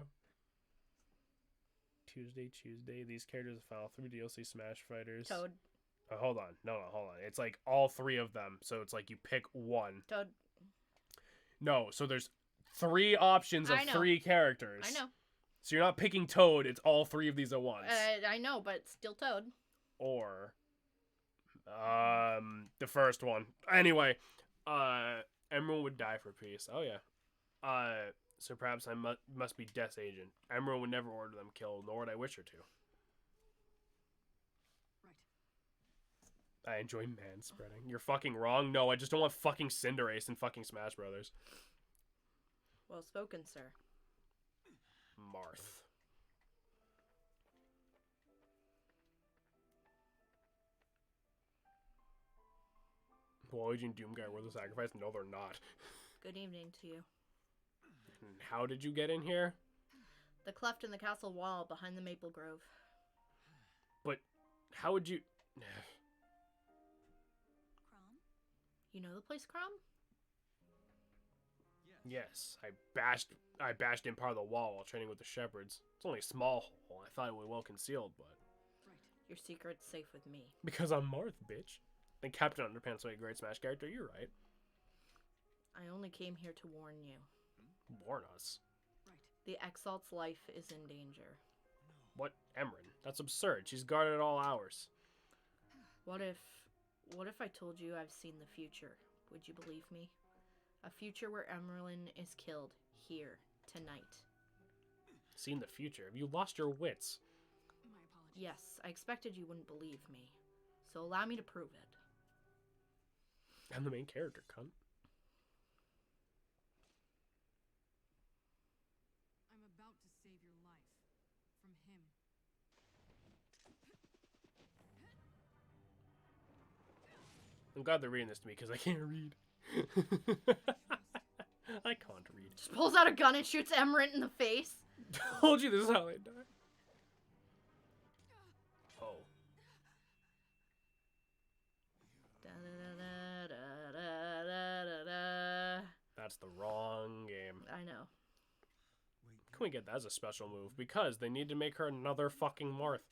Tuesday. These characters file 3 DLC Smash Fighters. Toad. Oh, hold on. No, hold on. It's like all 3 of them. So it's like you pick one. Toad. No, so there's 3 options of 3 characters. I know. So you're not picking Toad. It's all 3 of these at once. I know, but still Toad. Or, the first one. Anyway, Emerald would die for peace. Oh yeah. So perhaps I must be Death's agent. Emerald would never order them killed, nor would I wish her to. Right. I enjoy man-spreading. You're fucking wrong. No, I just don't want fucking Cinderace in fucking Smash Brothers. Well spoken, sir. Marth. Waluigi and Doomguy were the sacrifice? No, they're not. Good evening to you. And how did you get in here? The cleft in the castle wall behind the maple grove. But how would you... Crom? You know the place, Crom? Yes, I bashed in part of the wall while training with the shepherds. It's only a small hole. I thought it was well concealed, but... Right. Your secret's safe with me. Because I'm Marth, bitch. Then Captain Underpants was a great Smash character, you're right. I only came here to warn you. Warn us? Right. The Exalt's life is in danger. What? Emerin? That's absurd. She's guarded at all hours. What if I told you I've seen the future? Would you believe me? A future where Emerlin is killed here tonight. Seen the future? Have you lost your wits? My apologies. Yes, I expected you wouldn't believe me. So allow me to prove it. I'm the main character, cunt. I'm about to save your life from him. I'm glad they're reading this to me because I can't read. I can't read. Just pulls out a gun and shoots Emerald in the face. Told you this is how they die. Oh. That's the wrong game. I know. Can we get that as a special move? Because they need to make her another fucking Marth.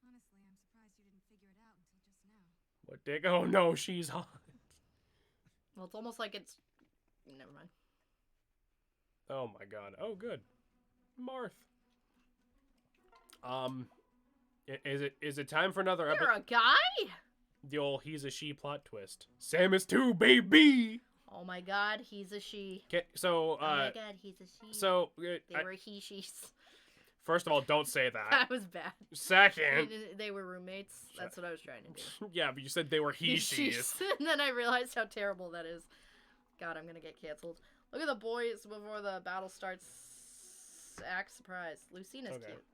Honestly, I'm surprised you didn't figure it out until just now. What dick? Oh no, she's hot. Well, it's almost like it's... Never mind. Oh my god. Oh, good. Marth. Is it time for another You're episode? a guy? The old he's a she plot twist. Samus too, baby. Oh my god, he's a she. Okay, so Oh my god, he's a she. so They were he-she's. first of all, don't say that. That was bad. Second, They were roommates. That's what I was trying to do. yeah, but you said they were he-she's. And then I realized how terrible that is. God, I'm gonna get canceled. Look at the boys before the battle starts. Act surprised. Lucina's Okay. cute.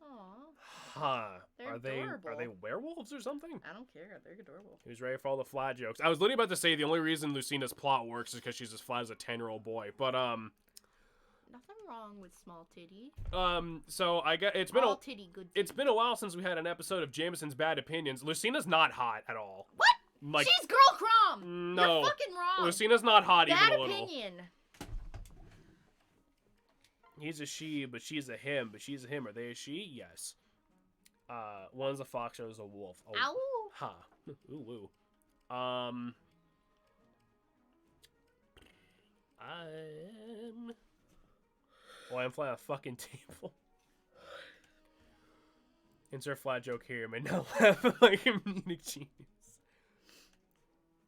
Aww. Huh? They're Are they adorable. werewolves or something? I don't care. They're adorable. He was ready for all the flat jokes. I was literally about to say the only reason Lucina's plot works is because she's as flat as a 10-year-old boy. But Nothing wrong with small titty. so I got it's Small titty, good. it's been a while since we had an episode of Jameson's Bad Opinions. Lucina's not hot at all. What? Like, She's girl crom. no, You're fucking wrong. Lucina's not hot Bad even a little. opinion. He's a she, but she's a him. But she's a him. Are they a she? Yes. One's a fox, one's a wolf. Oh, Ow. huh. Ooh, ooh. I'm flying a fucking table. Insert flat joke here. Made no laugh like a comedic genius.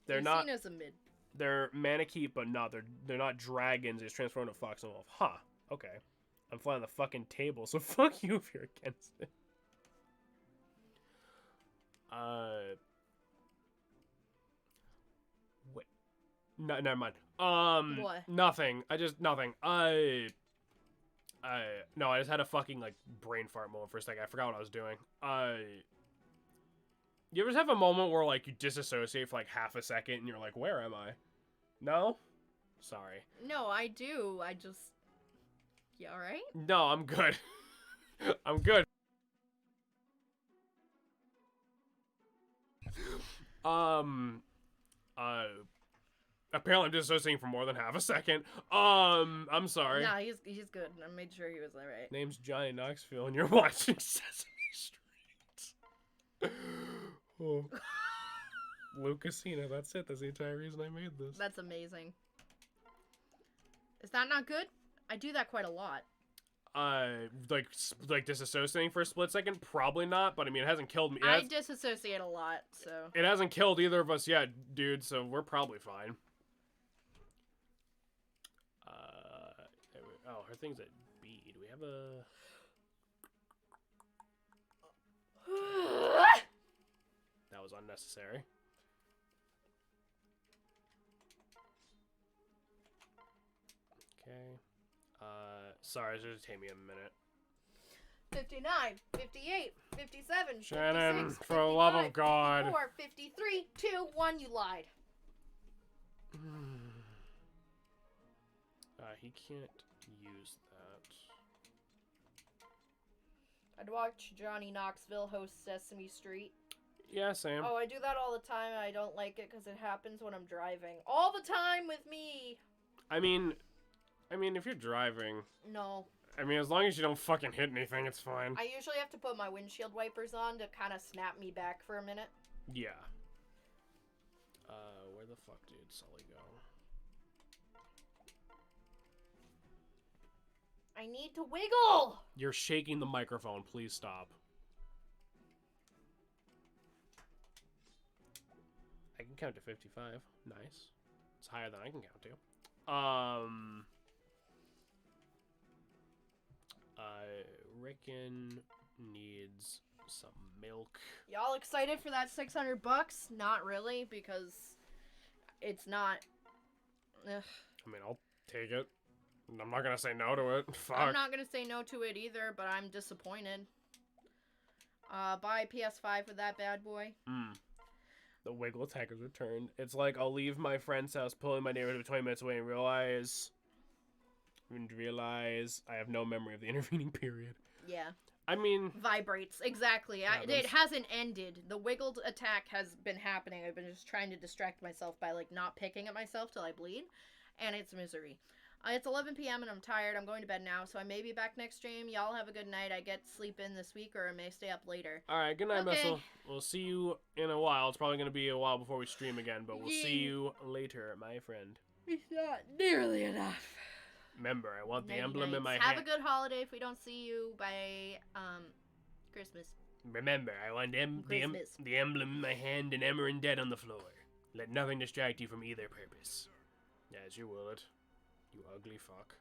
They're not. Lucina's a mid. They're Manakee, but not. They're not dragons. It's transformed to fox and wolf. Huh. Okay. I'm flying the fucking table, so fuck you if you're against it. Wait. No, never mind. What? Nothing. Nothing. No, I just had a fucking, like, brain fart moment for a second. I forgot what I was doing. You ever just have a moment where, like, you disassociate for, like, half a second and you're like, where am I? No? Sorry. No, I do. I just. You alright? No, I'm good. I'm good. Apparently I'm disassociating for more than half a second. I'm sorry. Nah, he's good. I made sure he was alright. Name's Johnny Knoxville and you're watching Sesame Street. Oh. Lucasina, that's it. That's the entire reason I made this. That's amazing. Is that not good? I do that quite a lot. Like disassociating for a split second? Probably not, but I mean, it hasn't killed me. I disassociate a lot, so. It hasn't killed either of us yet, dude, so we're probably fine. Oh, her thing's at B. Do we have a... That was unnecessary. Okay. Sorry, it's just take me a minute. 59, 58, 57, Shannon, 56, for the love of 55, God. 54, 53, 2, 1, you lied. He can't use that. I'd watch Johnny Knoxville host Sesame Street. Yeah, same. Oh, I do that all the time, and I don't like it because it happens when I'm driving. All the time with me! I mean, if you're driving... No. I mean, as long as you don't fucking hit anything, it's fine. I usually have to put my windshield wipers on to kind of snap me back for a minute. Yeah. Where the fuck did Sully go? I need to wiggle! You're shaking the microphone. Please stop. I can count to 55. Nice. It's higher than I can count to. Rickon needs some milk. Y'all excited for that $600? Not really, because it's not. Ugh. I mean, I'll take it. I'm not gonna say no to it. Fuck. I'm not gonna say no to it either, but I'm disappointed. Buy PS5 for that bad boy. The wiggle attack has returned. It's like I'll leave my friend's house, pull in my neighborhood 20 minutes away, and realize I have no memory of the intervening period. Yeah. I mean... Vibrates. Exactly. It hasn't ended. The wiggled attack has been happening. I've been just trying to distract myself by, like, not picking at myself till I bleed. And it's misery. It's 11 p.m. and I'm tired. I'm going to bed now, so I may be back next stream. Y'all have a good night. I get sleep in this week, or I may stay up later. Alright, good night, Okay. Messel. We'll see you in a while. It's probably going to be a while before we stream again, but we'll see you later, my friend. It's not nearly enough. Remember, I want the Nighty emblem in my nights. hand. Have a good holiday if we don't see you by Christmas. Remember, I want Christmas. the emblem in my hand and Emerald dead on the floor. Let nothing distract you from either purpose. As you will it, you ugly fuck.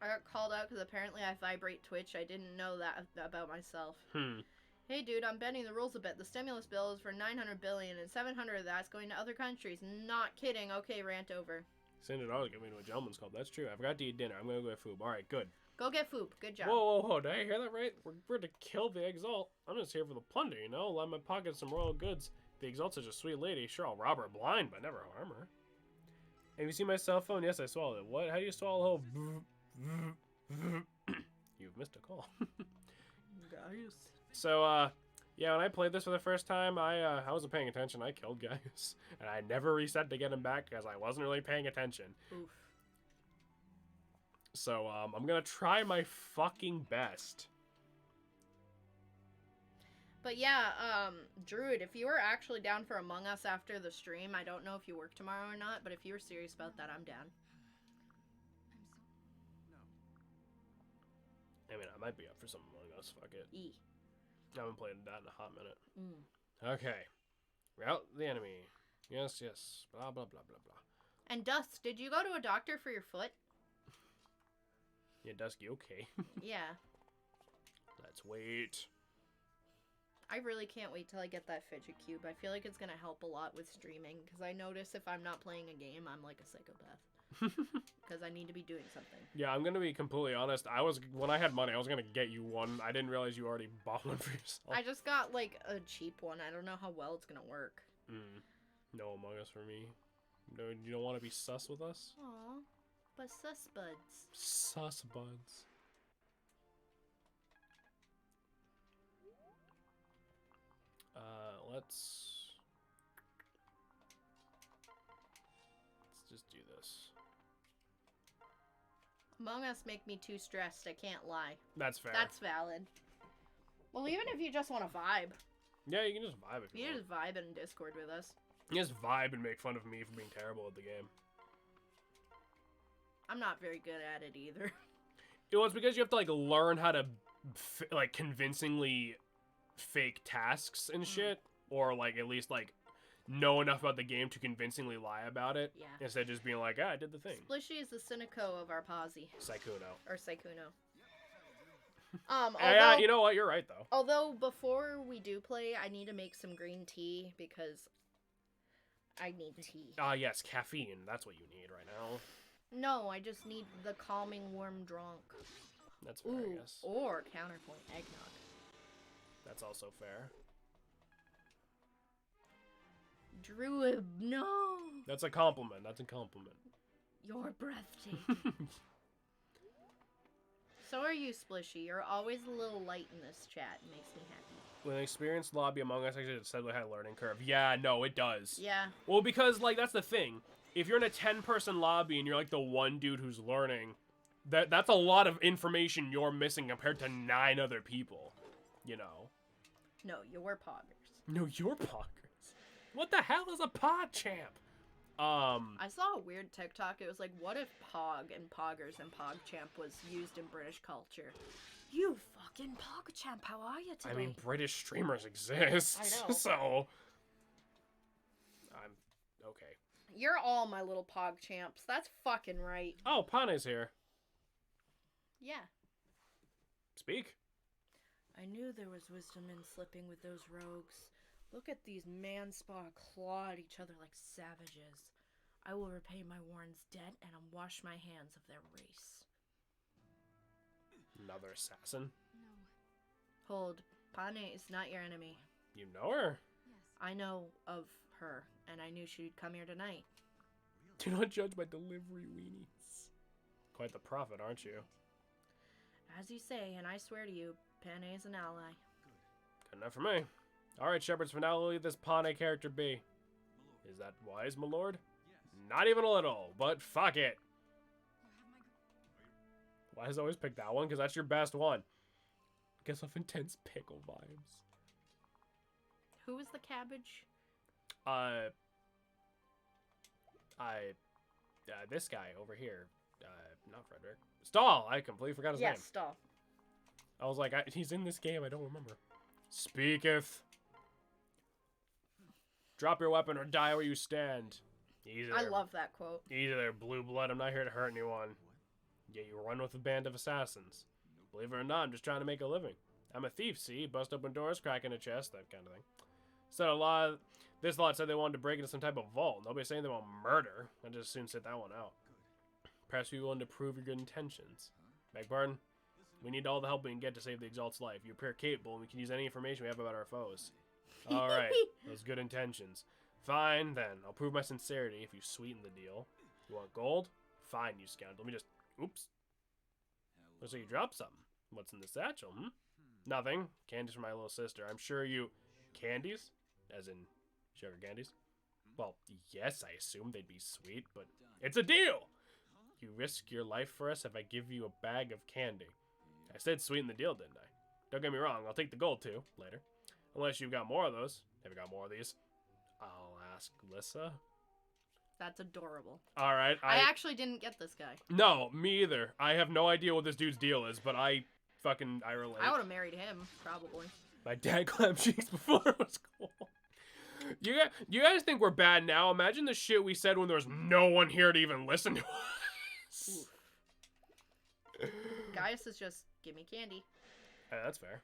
I got called out because apparently I vibrate Twitch. I didn't know that about myself. Hmm. Hey dude, I'm bending the rules a bit. The stimulus bill is for 900 billion and 700 of that's going to other countries. Not kidding. Okay, rant over. $600 get me to a gentleman's club. That's true. I forgot to eat dinner. I'm gonna go get food. All right, good. Go get food. Good job. Whoa. Did I hear that right? We're to kill the Exalt. I'm just here for the plunder, you know? Line my pockets some royal goods. The Exalt's such a sweet lady. Sure, I'll rob her blind, but never harm her. Have you seen my cell phone? Yes, I swallowed it. What? How do you swallow? You've missed a call. Guys. So, yeah, when I played this for the first time, I wasn't paying attention. I killed Gaius. And I never reset to get him back because I wasn't really paying attention. Oof. So, I'm gonna try my fucking best. But yeah, Druid, if you were actually down for Among Us after the stream, I don't know if you work tomorrow or not, but if you were serious about that, I'm down. I mean, I might be up for some Among Us. Fuck it. E. I haven't played that in a hot minute. Mm. Okay. Rout the enemy. Yes. Blah, blah, blah, blah, blah. And Dust, did you go to a doctor for your foot? Yeah, Dusky, okay. Yeah. Let's wait. I really can't wait till I get that fidget cube. I feel like it's going to help a lot with streaming, because I notice if I'm not playing a game, I'm like a psychopath. Because I need to be doing something. Yeah, I'm gonna be completely honest. When I had money, I was gonna get you one. I didn't realize you already bought one for yourself. I just got, like, a cheap one. I don't know how well it's going to work. No Among Us for me. No, you don't want to be sus with us? Aw. But sus buds. Sus buds. Let's just do this. Among Us make me too stressed. I can't lie. That's fair. That's valid. Well, even if you just want to vibe. Yeah, you can just vibe if you You want. just vibe in Discord with us. You just vibe and make fun of me for being terrible at the game. I'm not very good at it either. Well, it's because you have to, like, learn how to, like, convincingly fake tasks and shit. Or, like, at least, like, know enough about the game to convincingly lie about it. Yeah. Instead of just being like, I did the thing. Splishy is the cynico of our posse. Saikuno. Or Saikuno. Yeah, you know what? You're right, though. Although, before we do play, I need to make some green tea because I need tea. Yes, caffeine. That's what you need right now. No, I just need the calming warm drunk. That's fair, Ooh, I guess. or counterpoint eggnog. That's also fair. Druid, no! That's a compliment. That's a compliment. You're breathtaking. So are you, Splishy. You're always a little light in this chat. It makes me happy. When an experienced lobby Among Us actually said we had a learning curve. Yeah, no, it does. Yeah. Well, because, like, that's the thing. If you're in a 10-person lobby and you're, like, the one dude who's learning, that's a lot of information you're missing compared to 9 other people. You know? No, you're poggers. No, you're poggers. What the hell is a pod champ? I saw a weird TikTok. It was like, what if Pog and Poggers and PogChamp was used in British culture? You fucking PogChamp, how are you today? I mean, British streamers exist. I know. So, I'm okay. You're all my little PogChamps. That's fucking right. Oh, Pane's here. Yeah. Speak. I knew there was wisdom in slipping with those rogues. Look at these man-spa claw at each other like savages. I will repay my Warren's debt and wash my hands of their race. Another assassin. No. Hold. Pane is not your enemy. You know her? Yes. I know of her, and I knew she'd come here tonight. Do not judge by delivery, weenies. Quite the prophet, aren't you? As you say, and I swear to you, Pane is an ally. Good enough for me. Alright, Shepherds, for now, we'll leave this Pane character be. Is that wise, my lord? Not even a little, but fuck it. Why does I always pick that one? Because that's your best one. Guess off intense pickle vibes. Who is the cabbage? This guy over here. Not Frederick. Stahl! I completely forgot his name. Yes, Stall. I was like, he's in this game. I don't remember. Speaketh. Drop your weapon or die where you stand. I love that quote. Easy there, blue blood. I'm not here to hurt anyone. Yet you run with a band of assassins. Believe it or not, I'm just trying to make a living. I'm a thief, see? Bust open doors, crack in a chest, that kind of thing. So this lot said they wanted to break into some type of vault. Nobody's saying they want murder. I just assume sit that one out. Perhaps we willing to prove your good intentions. Beg pardon? We need all the help we can get to save the Exalt's life. You appear capable, and we can use any information we have about our foes. Alright, those good intentions. Fine, then. I'll prove my sincerity if you sweeten the deal. You want gold? Fine, you scoundrel. Let me just... Oops. Looks like you dropped something. What's in the satchel, Nothing. Candies for my little sister. I'm sure you... Candies? As in sugar candies? Well, yes, I assume they'd be sweet, but it's a deal! You risk your life for us if I give you a bag of candy. I said sweeten the deal, didn't I? Don't get me wrong, I'll take the gold too, later. Unless you've got more of those. Have you got more of these? I'll ask Lissa. That's adorable. Alright, I actually didn't get this guy. No, me either. I have no idea what this dude's deal is, but I relate. I would have married him, probably. My dad clapped cheeks before it was cool. You guys think we're bad now? Imagine the shit we said when there was no one here to even listen to us. Gaius is just, give me candy. Hey, that's fair.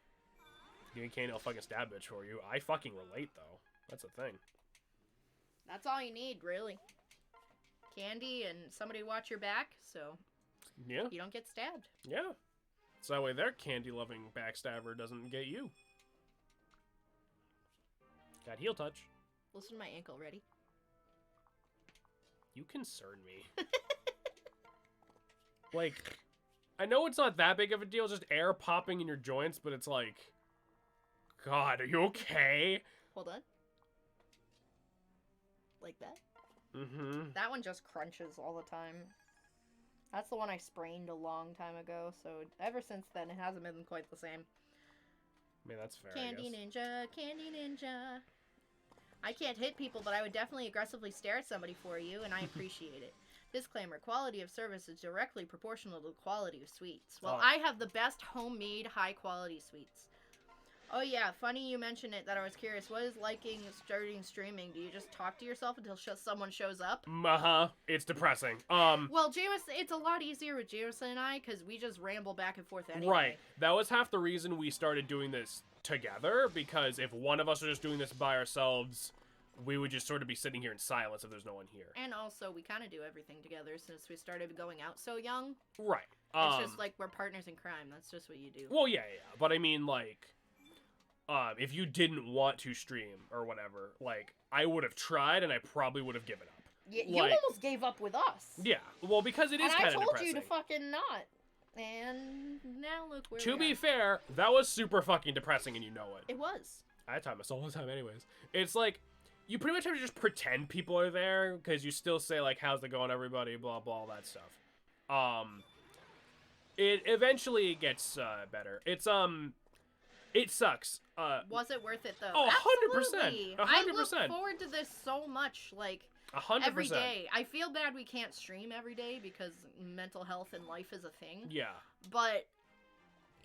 Give me candy, I'll fucking stab bitch for you. I fucking relate, though. That's the thing. That's all you need, really. Candy and somebody to watch your back, so yeah, you don't get stabbed. Yeah. So that way their candy-loving backstabber doesn't get you. Got heel touch. Listen to my ankle, ready? You concern me. Like, I know it's not that big of a deal, just air popping in your joints, but it's like, God, are you okay? Hold on. Like that? Mm-hmm. That one just crunches all the time. That's the one I sprained a long time ago, so ever since then it hasn't been quite the same. I mean, that's fair, Candy I guess. Ninja, Candy Ninja. I can't hit people, but I would definitely aggressively stare at somebody for you, and I appreciate it. Disclaimer, quality of service is directly proportional to the quality of sweets. Well, I have the best homemade, high-quality sweets. Oh yeah, funny you mentioned it, that I was curious. What is liking starting streaming? Do you just talk to yourself until someone shows up? Uh-huh. It's depressing. Well, Jameson, it's a lot easier with Jameson and I, because we just ramble back and forth anyway. Right. That was half the reason we started doing this together, because if one of us was just doing this by ourselves, we would just sort of be sitting here in silence if there's no one here. And also, we kind of do everything together since we started going out so young. Right. It's just like we're partners in crime. That's just what you do. Well, yeah. But I mean, like, if you didn't want to stream or whatever, like, I would have tried and I probably would have given up. You almost gave up with us. Yeah. Well, because it is kind of depressing. And I told you to fucking not. And now look where we are. To be fair, that was super fucking depressing and you know it. It was. I taught myself all the time anyways. It's like, you pretty much have to just pretend people are there, because you still say, like, how's it going, everybody, blah, blah, all that stuff. It eventually gets, better. It's, it sucks. Was it worth it, though? Oh, 100%. Absolutely. 100%. I look forward to this so much, like, 100%. every day. I feel bad we can't stream every day, because mental health and life is a thing. Yeah. But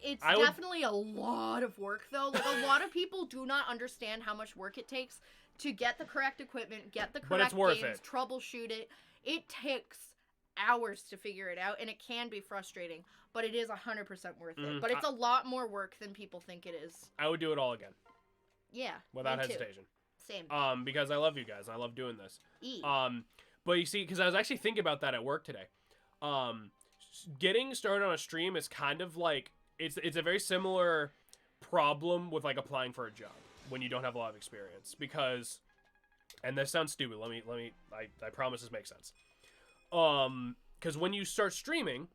it's definitely a lot of work, though. Like, a lot of people do not understand how much work it takes to get the correct equipment, get the correct games, troubleshoot it. It takes hours to figure it out, and it can be frustrating, but it is 100% worth it. But it's a lot more work than people think it is. I would do it all again. Yeah. Without hesitation. Same. Because I love you guys, and I love doing this. But you see, because I was actually thinking about that at work today. Getting started on a stream is kind of like, it's a very similar problem with, like, applying for a job when you don't have a lot of experience, because, and this sounds stupid, I promise this makes sense. Because when you start streaming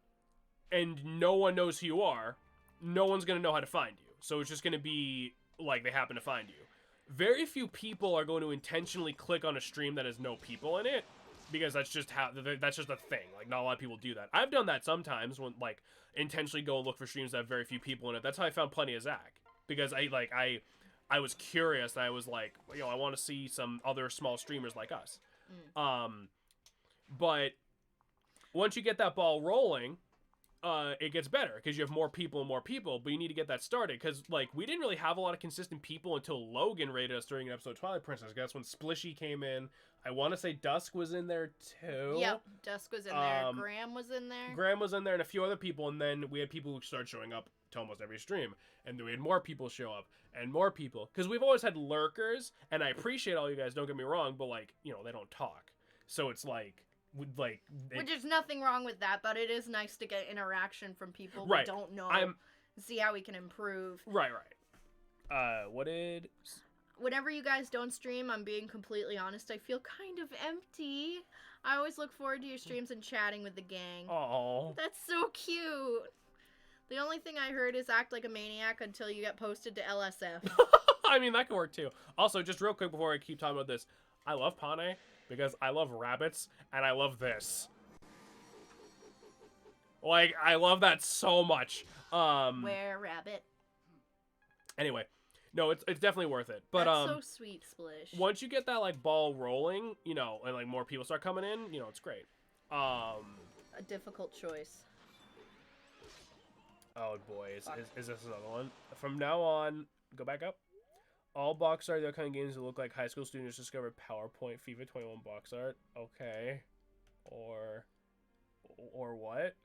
and no one knows who you are, no one's gonna know how to find you. So it's just gonna be like they happen to find you. Very few people are going to intentionally click on a stream that has no people in it, because that's just a thing. Like, not a lot of people do that. I've done that sometimes, when, like, intentionally go and look for streams that have very few people in it. That's how I found Plenty of Zach, because I was curious, and I was like, I want to see some other small streamers like us. But once you get that ball rolling, it gets better because you have more people and more people, but you need to get that started because, like, we didn't really have a lot of consistent people until Logan raided us during an episode of Twilight Princess. That's when Splishy came in. I want to say Dusk was in there too. Yep, Dusk was in there. Graham was in there. Graham was in there and a few other people, and then we had people who started showing up to almost every stream, and then we had more people show up and more people because we've always had lurkers, and I appreciate all you guys. Don't get me wrong, but like, you know, they don't talk, so it's like. Which there's nothing wrong with that, but it is nice to get interaction from people right. we don't know. See how we can improve. Right. Whenever you guys don't stream, I'm being completely honest, I feel kind of empty. I always look forward to your streams and chatting with the gang. Oh, that's so cute. The only thing I heard is act like a maniac until you get posted to LSF. I mean, that can work too. Also, just real quick before I keep talking about this, I love Pane. Because I love rabbits, and I love this. Like, I love that so much. Where, rabbit? Anyway, no, it's definitely worth it. But that's so sweet, Splish. Once you get that, like, ball rolling, you know, and, like, more people start coming in, you know, it's great. A difficult choice. Oh, boy. Is this another one? From now on, go back up. All box art, the kind of games that look like high school students discovered PowerPoint FIFA 21 box art. Okay. Or what?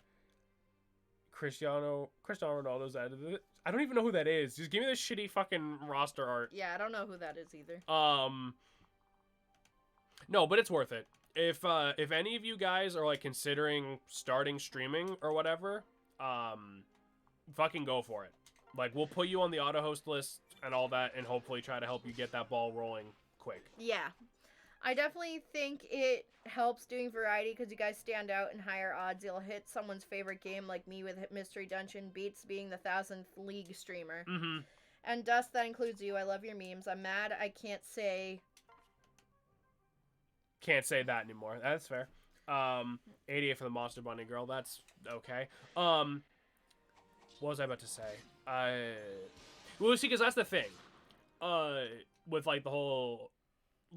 Cristiano Ronaldo's added it. I don't even know who that is. Just give me this shitty fucking roster art. Yeah, I don't know who that is either. No, but it's worth it. If any of you guys are like considering starting streaming or whatever, fucking go for it. Like, we'll put you on the auto host list and all that, and hopefully try to help you get that ball rolling quick. Yeah. I definitely think it helps doing variety because you guys stand out in higher odds. You'll hit someone's favorite game like me with Mystery Dungeon beats being the 1000th League streamer. Mm-hmm. And Dust, that includes you. I love your memes. I'm mad I can't say... Can't say that anymore. That's fair. 88 for the Monster Bunny girl. That's okay. What was I about to say? Well, see, because that's the thing. With, like, the whole,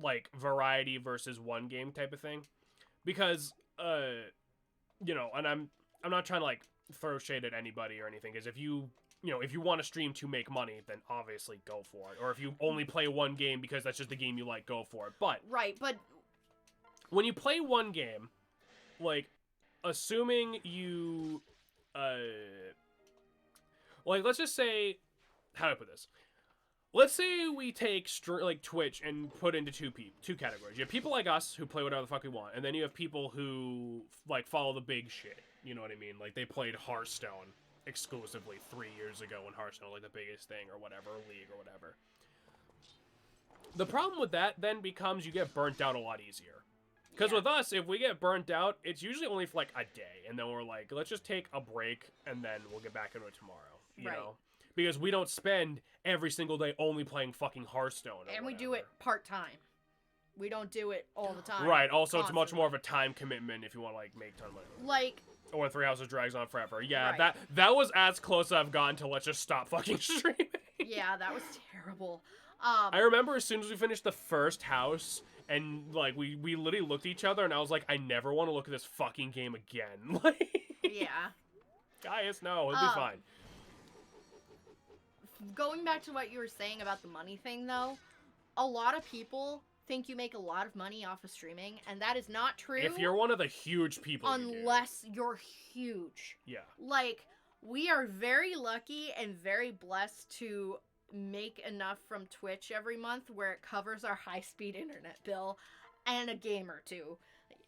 like, variety versus one game type of thing. Because, you know, and I'm not trying to, like, throw shade at anybody or anything. Because if you want to stream to make money, then obviously go for it. Or if you only play one game because that's just the game you like, go for it. But... Right, but... When you play one game, like, assuming you... Like, let's just say, how do I put this? Let's say we take like Twitch and put into two categories. You have people like us who play whatever the fuck we want, and then you have people who like follow the big shit. You know what I mean? Like they played Hearthstone exclusively 3 years ago when Hearthstone was like the biggest thing or whatever, League or whatever. The problem with that then becomes you get burnt out a lot easier. Because with us, if we get burnt out, it's usually only for like a day, and then we're like, let's just take a break, and then we'll get back into it tomorrow. You know? Because we don't spend every single day only playing fucking Hearthstone. And we do it part-time. We don't do it all the time. Right. Also, constantly. It's much more of a time commitment if you want to, like, make a ton of money. Like... Or Three Houses drags on forever. Yeah, right. that was as close as I've gotten to let's just stop fucking streaming. Yeah, that was terrible. I remember as soon as we finished the first house... And, like, we literally looked at each other, and I was like, I never want to look at this fucking game again. Like, yeah. Guys, no, it'll be fine. Going back to what you were saying about the money thing, though, a lot of people think you make a lot of money off of streaming, and that is not true. If you're one of the huge people, unless you're huge. Yeah. Like, we are very lucky and very blessed to make enough from Twitch every month where it covers our high-speed internet bill and a game or two.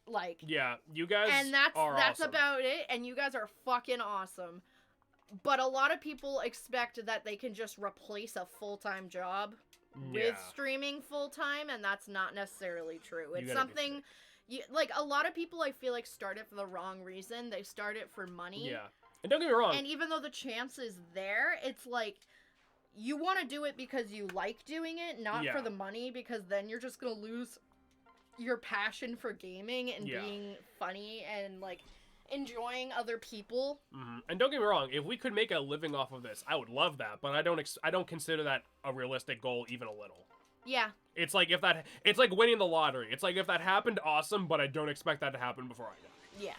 Like, yeah, you guys and that's awesome. About it, and you guys are fucking awesome. But a lot of people expect that they can just replace a full-time job with streaming full-time, and that's not necessarily true. It's something like a lot of people I feel like start it for the wrong reason. They start it for money. Yeah. And don't get me wrong. And even though the chance is there, it's like you want to do it because you like doing it, not for the money, because then you're just going to lose your passion for gaming and being funny and, like, enjoying other people. Mm-hmm. And don't get me wrong, if we could make a living off of this, I would love that, but I don't consider that a realistic goal even a little. Yeah. It's like it's like winning the lottery. It's like if that happened, awesome, but I don't expect that to happen before I die. Yeah.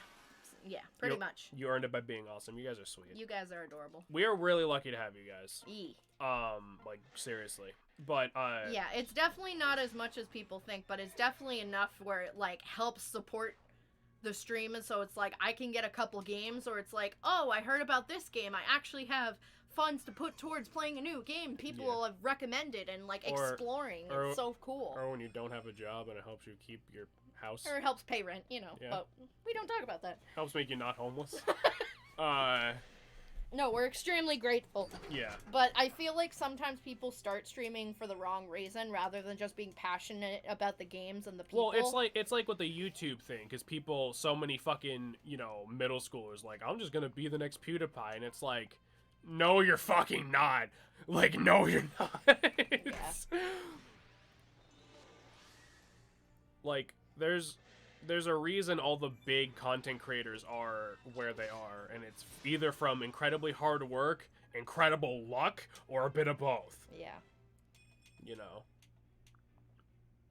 Yeah, pretty You- much. You earned it by being awesome. You guys are sweet. You guys are adorable. We are really lucky to have you guys. E. Like seriously. But Yeah, it's definitely not as much as people think, but it's definitely enough where it like helps support the stream, and so it's like I can get a couple games, or it's like, oh, I heard about this game. I actually have funds to put towards playing a new game people have recommended and like exploring. It's so cool. Or when you don't have a job and it helps you keep your house. Or it helps pay rent, you know. Yeah. But we don't talk about that. Helps make you not homeless. No, we're extremely grateful. Yeah. But I feel like sometimes people start streaming for the wrong reason rather than just being passionate about the games and the people. Well, it's like with the YouTube thing, because people, so many fucking, middle schoolers, like, I'm just gonna be the next PewDiePie, and it's like, no, you're fucking not. Like, no, you're not. Like, there's a reason all the big content creators are where they are, and it's either from incredibly hard work, incredible luck, or a bit of both. Yeah.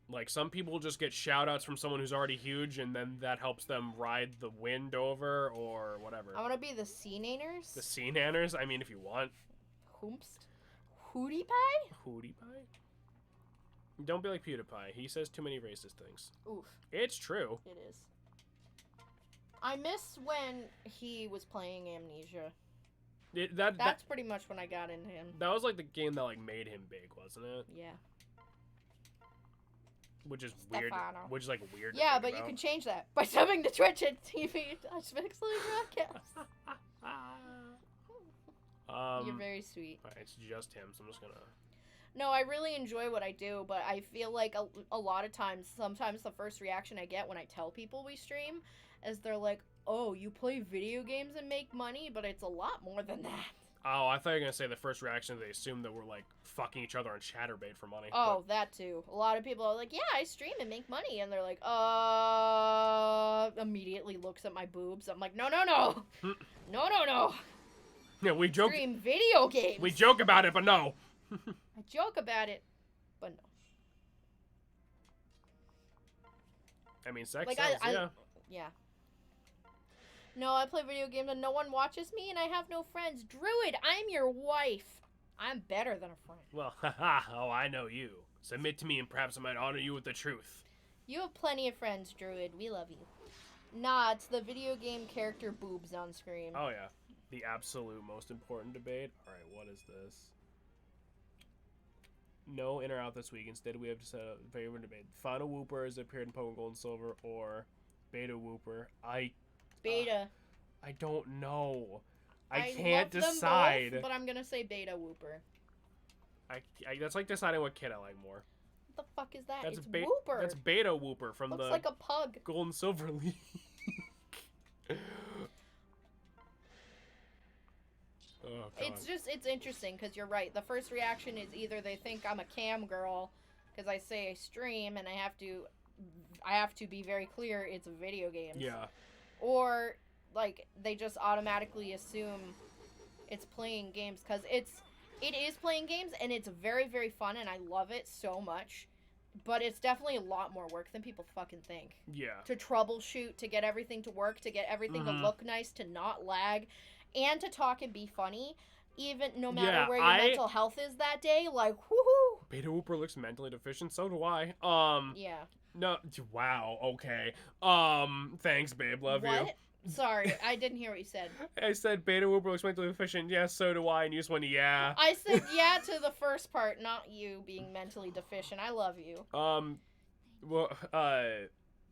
Like, some people just get shout-outs from someone who's already huge, and then that helps them ride the wind over, or whatever. I want to be the Sea-Naners. The Sea-Nanners? I mean, if you want. Hoomst? Hootie Pie? Hootie Pie? Don't be like PewDiePie. He says too many racist things. Oof. It's true. It is. I miss when he was playing Amnesia. That's pretty much when I got into him. That was like the game that like made him big, wasn't it? Yeah. Which is weird. Stefano. Which is like weird. Yeah, but you can change that by subbing to Twitch and TV Touch Pixelated Broadcast. You're very sweet. It's just him, so I'm just gonna. No, I really enjoy what I do, but I feel like a lot of times, sometimes the first reaction I get when I tell people we stream is they're like, oh, you play video games and make money, but it's a lot more than that. Oh, I thought you were gonna say the first reaction they assumed that we're like fucking each other on Chatterbait for money. Oh, that too. A lot of people are like, yeah, I stream and make money, and they're like, immediately looks at my boobs. I'm like, no. No. Yeah, we joke. Stream video games. We joke about it, but no. I joke about it, but no. I mean, sex Like, sells, yeah. Yeah. No, I play video games and no one watches me and I have no friends. Druid, I'm your wife. I'm better than a friend. Well, haha, oh, I know you. Submit to me and perhaps I might honor you with the truth. You have plenty of friends, Druid. We love you. Nah, it's the video game character boobs on screen. Oh, yeah. The absolute most important debate. Alright, what is this? No in or out this week. Instead, we have to set a favorite debate. Final Whooper has appeared in Pokemon Gold and Silver, or Beta Whooper. Beta. I don't know. I love can't them decide. both, but I'm gonna say Beta Whooper. That's like deciding what kid I like more. What the fuck is that? That's It's Whooper. That's Beta Whooper from Looks the like a pug. Gold and Silver League. Oh, God. It's interesting because you're right. The first reaction is either they think I'm a cam girl because I say I stream and I have to be very clear it's video games. Yeah. Or like they just automatically assume it's playing games because it is playing games and it's very, very fun and I love it so much. But it's definitely a lot more work than people fucking think. Yeah. To troubleshoot, to get everything to work, to get everything to look nice, to not lag, and to talk and be funny, even no matter where your mental health is that day. Like, woohoo! Beta Whooper looks mentally deficient. So do I. Yeah. No. Wow. Okay. Thanks, babe. Love you. Sorry, I didn't hear what you said. I said Beta Whooper looks mentally deficient. Yes, so do I. And you just went, yeah. I said yeah to the first part, not you being mentally deficient. I love you. Well,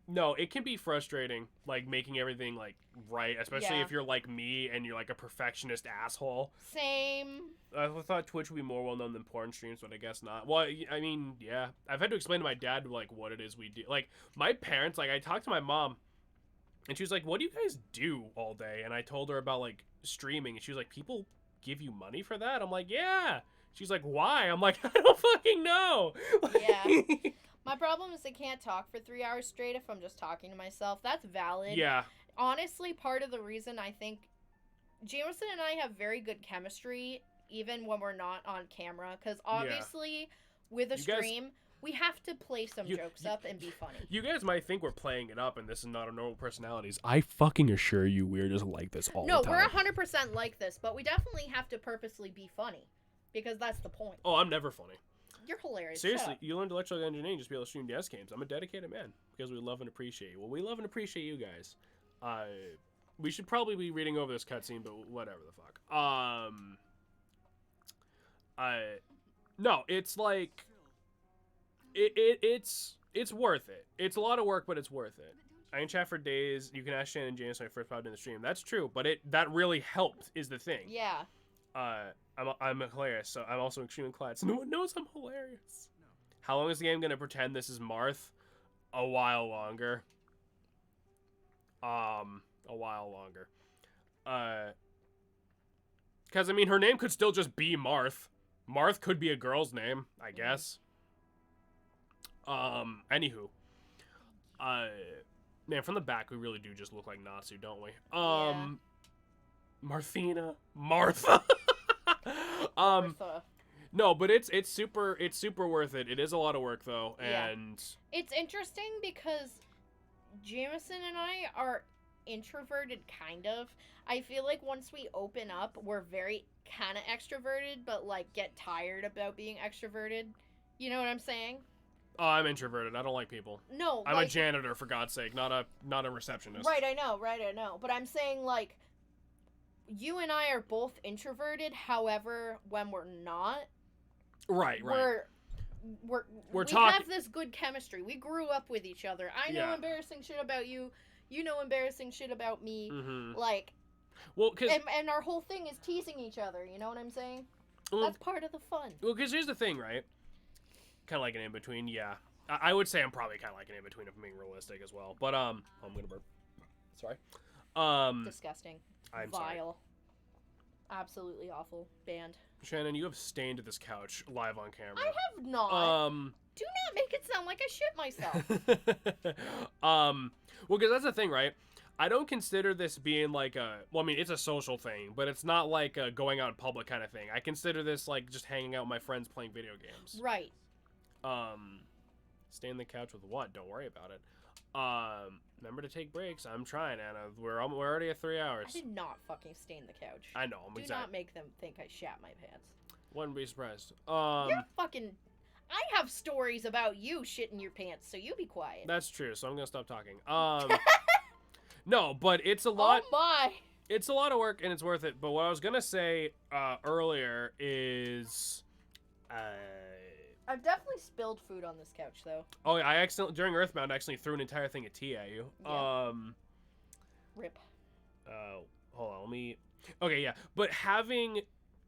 no, it can be frustrating, like, making everything, like, right, especially if you're like me and you're, like, a perfectionist asshole. Same. I thought Twitch would be more well-known than porn streams, but I guess not. Well, I mean, yeah. I've had to explain to my dad, like, what it is we do. Like, my parents, like, I talked to my mom, and she was like, what do you guys do all day? And I told her about, like, streaming, and she was like, people give you money for that? I'm like, yeah. She's like, why? I'm like, I don't fucking know. Yeah. My problem is I can't talk for 3 hours straight if I'm just talking to myself. That's valid. Yeah. Honestly, part of the reason I think Jameson and I have very good chemistry, even when we're not on camera, because obviously with a stream, We have to play some jokes up and be funny. You guys might think we're playing it up and this is not our normal personalities. I fucking assure you we're just like this all the time. No, we're 100% like this, but we definitely have to purposely be funny. Because that's the point. Oh, I'm never funny. You're hilarious. Seriously, you learned electrical engineering just to be able to stream DS games. I'm a dedicated man because we love and appreciate you. Well, we love and appreciate you guys. We should probably be reading over this cutscene, but whatever the fuck. No, it's like... It's worth it. It's a lot of work, but it's worth it. I can chat for days. You can ask Shannon and James when I first popped in the stream. That's true, but that really helped is the thing. Yeah. I'm hilarious, so I'm also extremely glad. So no one knows I'm hilarious. No. How long is the game gonna pretend this is Marth? A while longer. A while longer. Because I mean, her name could still just be Marth. Marth could be a girl's name, I guess. Anywho. Man, from the back, we really do just look like Natsu, don't we? Yeah. Marthina. Martha. Martha. No, but it's super worth it. It is a lot of work though, and it's interesting because Jameson and I are introverted, kind of. I feel like once we open up, we're very kind of extroverted, but like get tired about being extroverted. You know what I'm saying? Oh, I'm introverted. I don't like people. No, I'm a janitor, for God's sake, not a receptionist. Right, I know. But I'm saying, like, you and I are both introverted. However, when we're not, right, we talking. have this good chemistry. We grew up with each other. I know embarrassing shit about you. You know embarrassing shit about me. Mm-hmm. Like, well, cause and our whole thing is teasing each other. You know what I'm saying? Well, that's part of the fun. Well, because here's the thing, right? Kind of like an in-between, yeah. I would say I'm probably kind of like an in-between if I'm being realistic as well. But, I'm gonna burp. Sorry. Disgusting. I'm Vile. sorry. Absolutely awful. Banned. Shannon, you have stained this couch live on camera. I have not. Do not make it sound like I shit myself. Well, because that's the thing, right? I don't consider this being like well, I mean, it's a social thing, but it's not like a going out in public kind of thing. I consider this like just hanging out with my friends playing video games. Right. Stay on the couch with what? Don't worry about it. Remember to take breaks. I'm trying, Anna. We're already at 3 hours. I did not fucking stain the couch. I know. Do not make them think I shat my pants. Wouldn't be surprised. You're fucking... I have stories about you shitting your pants, so you be quiet. That's true, so I'm gonna stop talking. No, but it's a lot... Oh my! It's a lot of work, and it's worth it. But what I was gonna say earlier is... I've definitely spilled food on this couch, though. Oh, yeah, I accidentally... During Earthbound, I actually threw an entire thing of tea at you. Yeah. Rip. Hold on, let me... Okay, yeah. But having...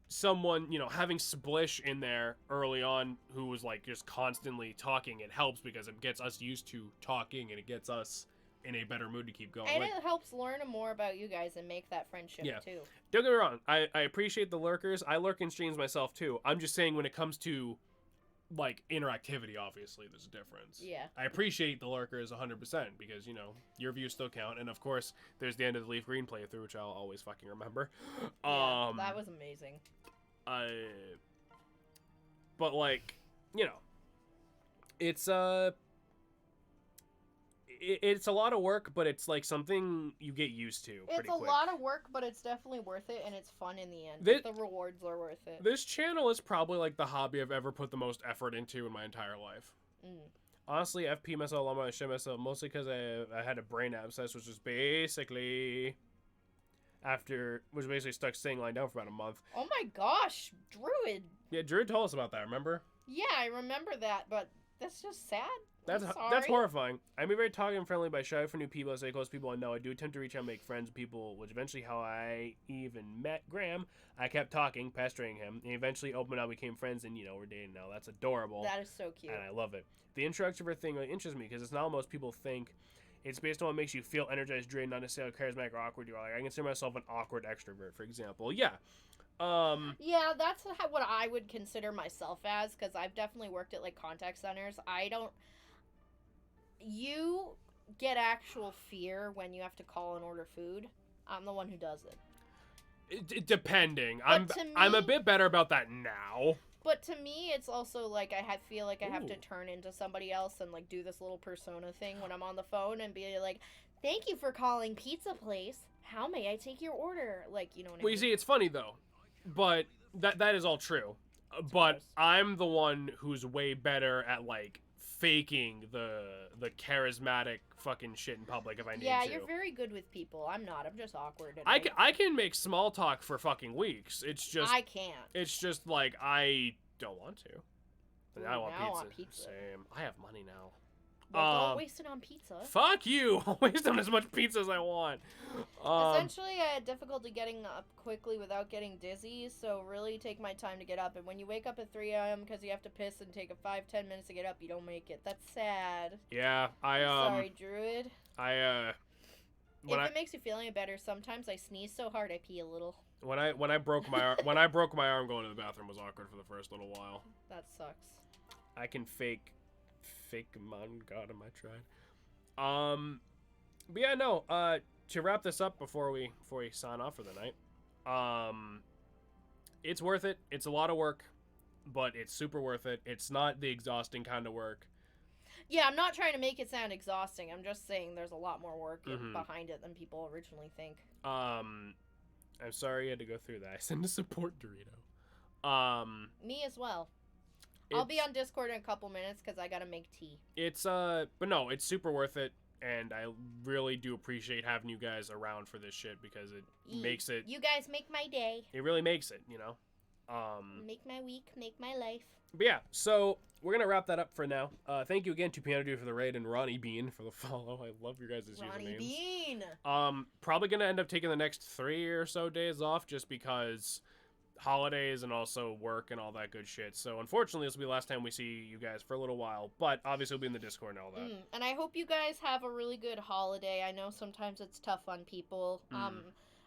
someone, you know, having Splish in there early on who was like just constantly talking, it helps because it gets us used to talking and it gets us in a better mood to keep going. And like, it helps learn more about you guys and make that friendship too. Don't get me wrong, I appreciate the lurkers. I lurk in streams myself too. I'm just saying when it comes to like interactivity, obviously there's a difference. Yeah. I appreciate the lurkers 100% because, you know, your views still count, and of course there's the end of the Leaf Green playthrough, which I'll always fucking remember. Yeah, that was amazing. But like, you know, it's it's a lot of work, but it's like something you get used to pretty quick. It's a lot of work, but it's definitely worth it, and it's fun in the end. The rewards are worth it. This channel is probably like the hobby I've ever put the most effort into in my entire life. Honestly, FP myself, I shit myself, mostly because I had a brain abscess, which was basically stuck staying lying down for about a month. Oh my gosh, Druid. Yeah, Druid told us about that, remember? Yeah, I remember that, but that's just sad. That's horrifying. I'm very talkative and friendly, but I shy for new people. I say close people I know. I do attempt to reach out and make friends with people, which eventually how I even met Graham. I kept talking, pestering him, and eventually opened up, became friends, and, you know, we're dating now. That's adorable. That is so cute. And I love it. The introvert thing really interests me, because it's not what most people think. It's based on what makes you feel energized, drained, not necessarily charismatic or awkward you are. Like, I consider myself an awkward extrovert, for example. Yeah. Yeah, that's what I would consider myself as, because I've definitely worked at, like, contact centers. You get actual fear when you have to call and order food. I'm the one who does it. Depending. I'm a bit better about that now. But to me, it's also like feel like I have to Ooh. turn into somebody else and like do this little persona thing when I'm on the phone and be like, "Thank you for calling Pizza Place. How may I take your order?" Like, you know what I Well, mean? you see, it's funny though, but that is all true. But gross. I'm the one who's way better at like faking the charismatic fucking shit in public if I need Yeah, to. you're very good with people. I'm not. I'm just awkward. And I can make small talk for fucking weeks. It's just I can't. it's just like I don't want to. And Ooh, I want now pizza. I want pizza. Same. I have money now. Well, don't waste it on pizza. Fuck you! I'll waste on as much pizza as I want. Essentially, I had difficulty getting up quickly without getting dizzy, so really take my time to get up. And when you wake up at 3 a.m. because you have to piss and take 5-10 minutes to get up, you don't make it. That's sad. Yeah, Sorry, Druid. When It makes you feel any better, sometimes I sneeze so hard I pee a little. when I broke my arm, when I broke my arm going to the bathroom was awkward for the first little while. That sucks. I can fake mon god, am I tried? But yeah, no, to wrap this up before we sign off for the night, it's worth it. It's a lot of work, but it's super worth it. It's not the exhausting kind of work. Yeah, I'm not trying to make it sound exhausting. I'm just saying there's a lot more work Mhm. behind it than people originally think. I'm sorry you had to go through that. I send a support Dorito. Me as well. I'll be on Discord in a couple minutes because I gotta make tea. It's but no, it's super worth it, and I really do appreciate having you guys around for this shit because it makes it. You guys make my day. It really makes it, you know. Make my week. Make my life. But yeah, so we're gonna wrap that up for now. Thank you again to Piano Dude for the raid and Ronnie Bean for the follow. I love your guys' Ronnie usernames. Bean. Probably gonna end up taking the next 3 or so days off just because holidays and also work and all that good shit. So unfortunately, this will be the last time we see you guys for a little while. But obviously, we'll be in the Discord and all that. And I hope you guys have a really good holiday. I know sometimes it's tough on people.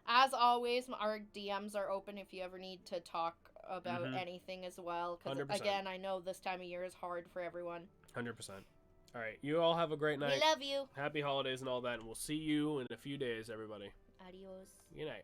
As always, our DMs are open if you ever need to talk about anything as well. Because 100%. again, I know this time of year is hard for everyone. 100%. All right, you all have a great night. We love you. Happy holidays and all that, and we'll see you in a few days, everybody. Adios. Good night.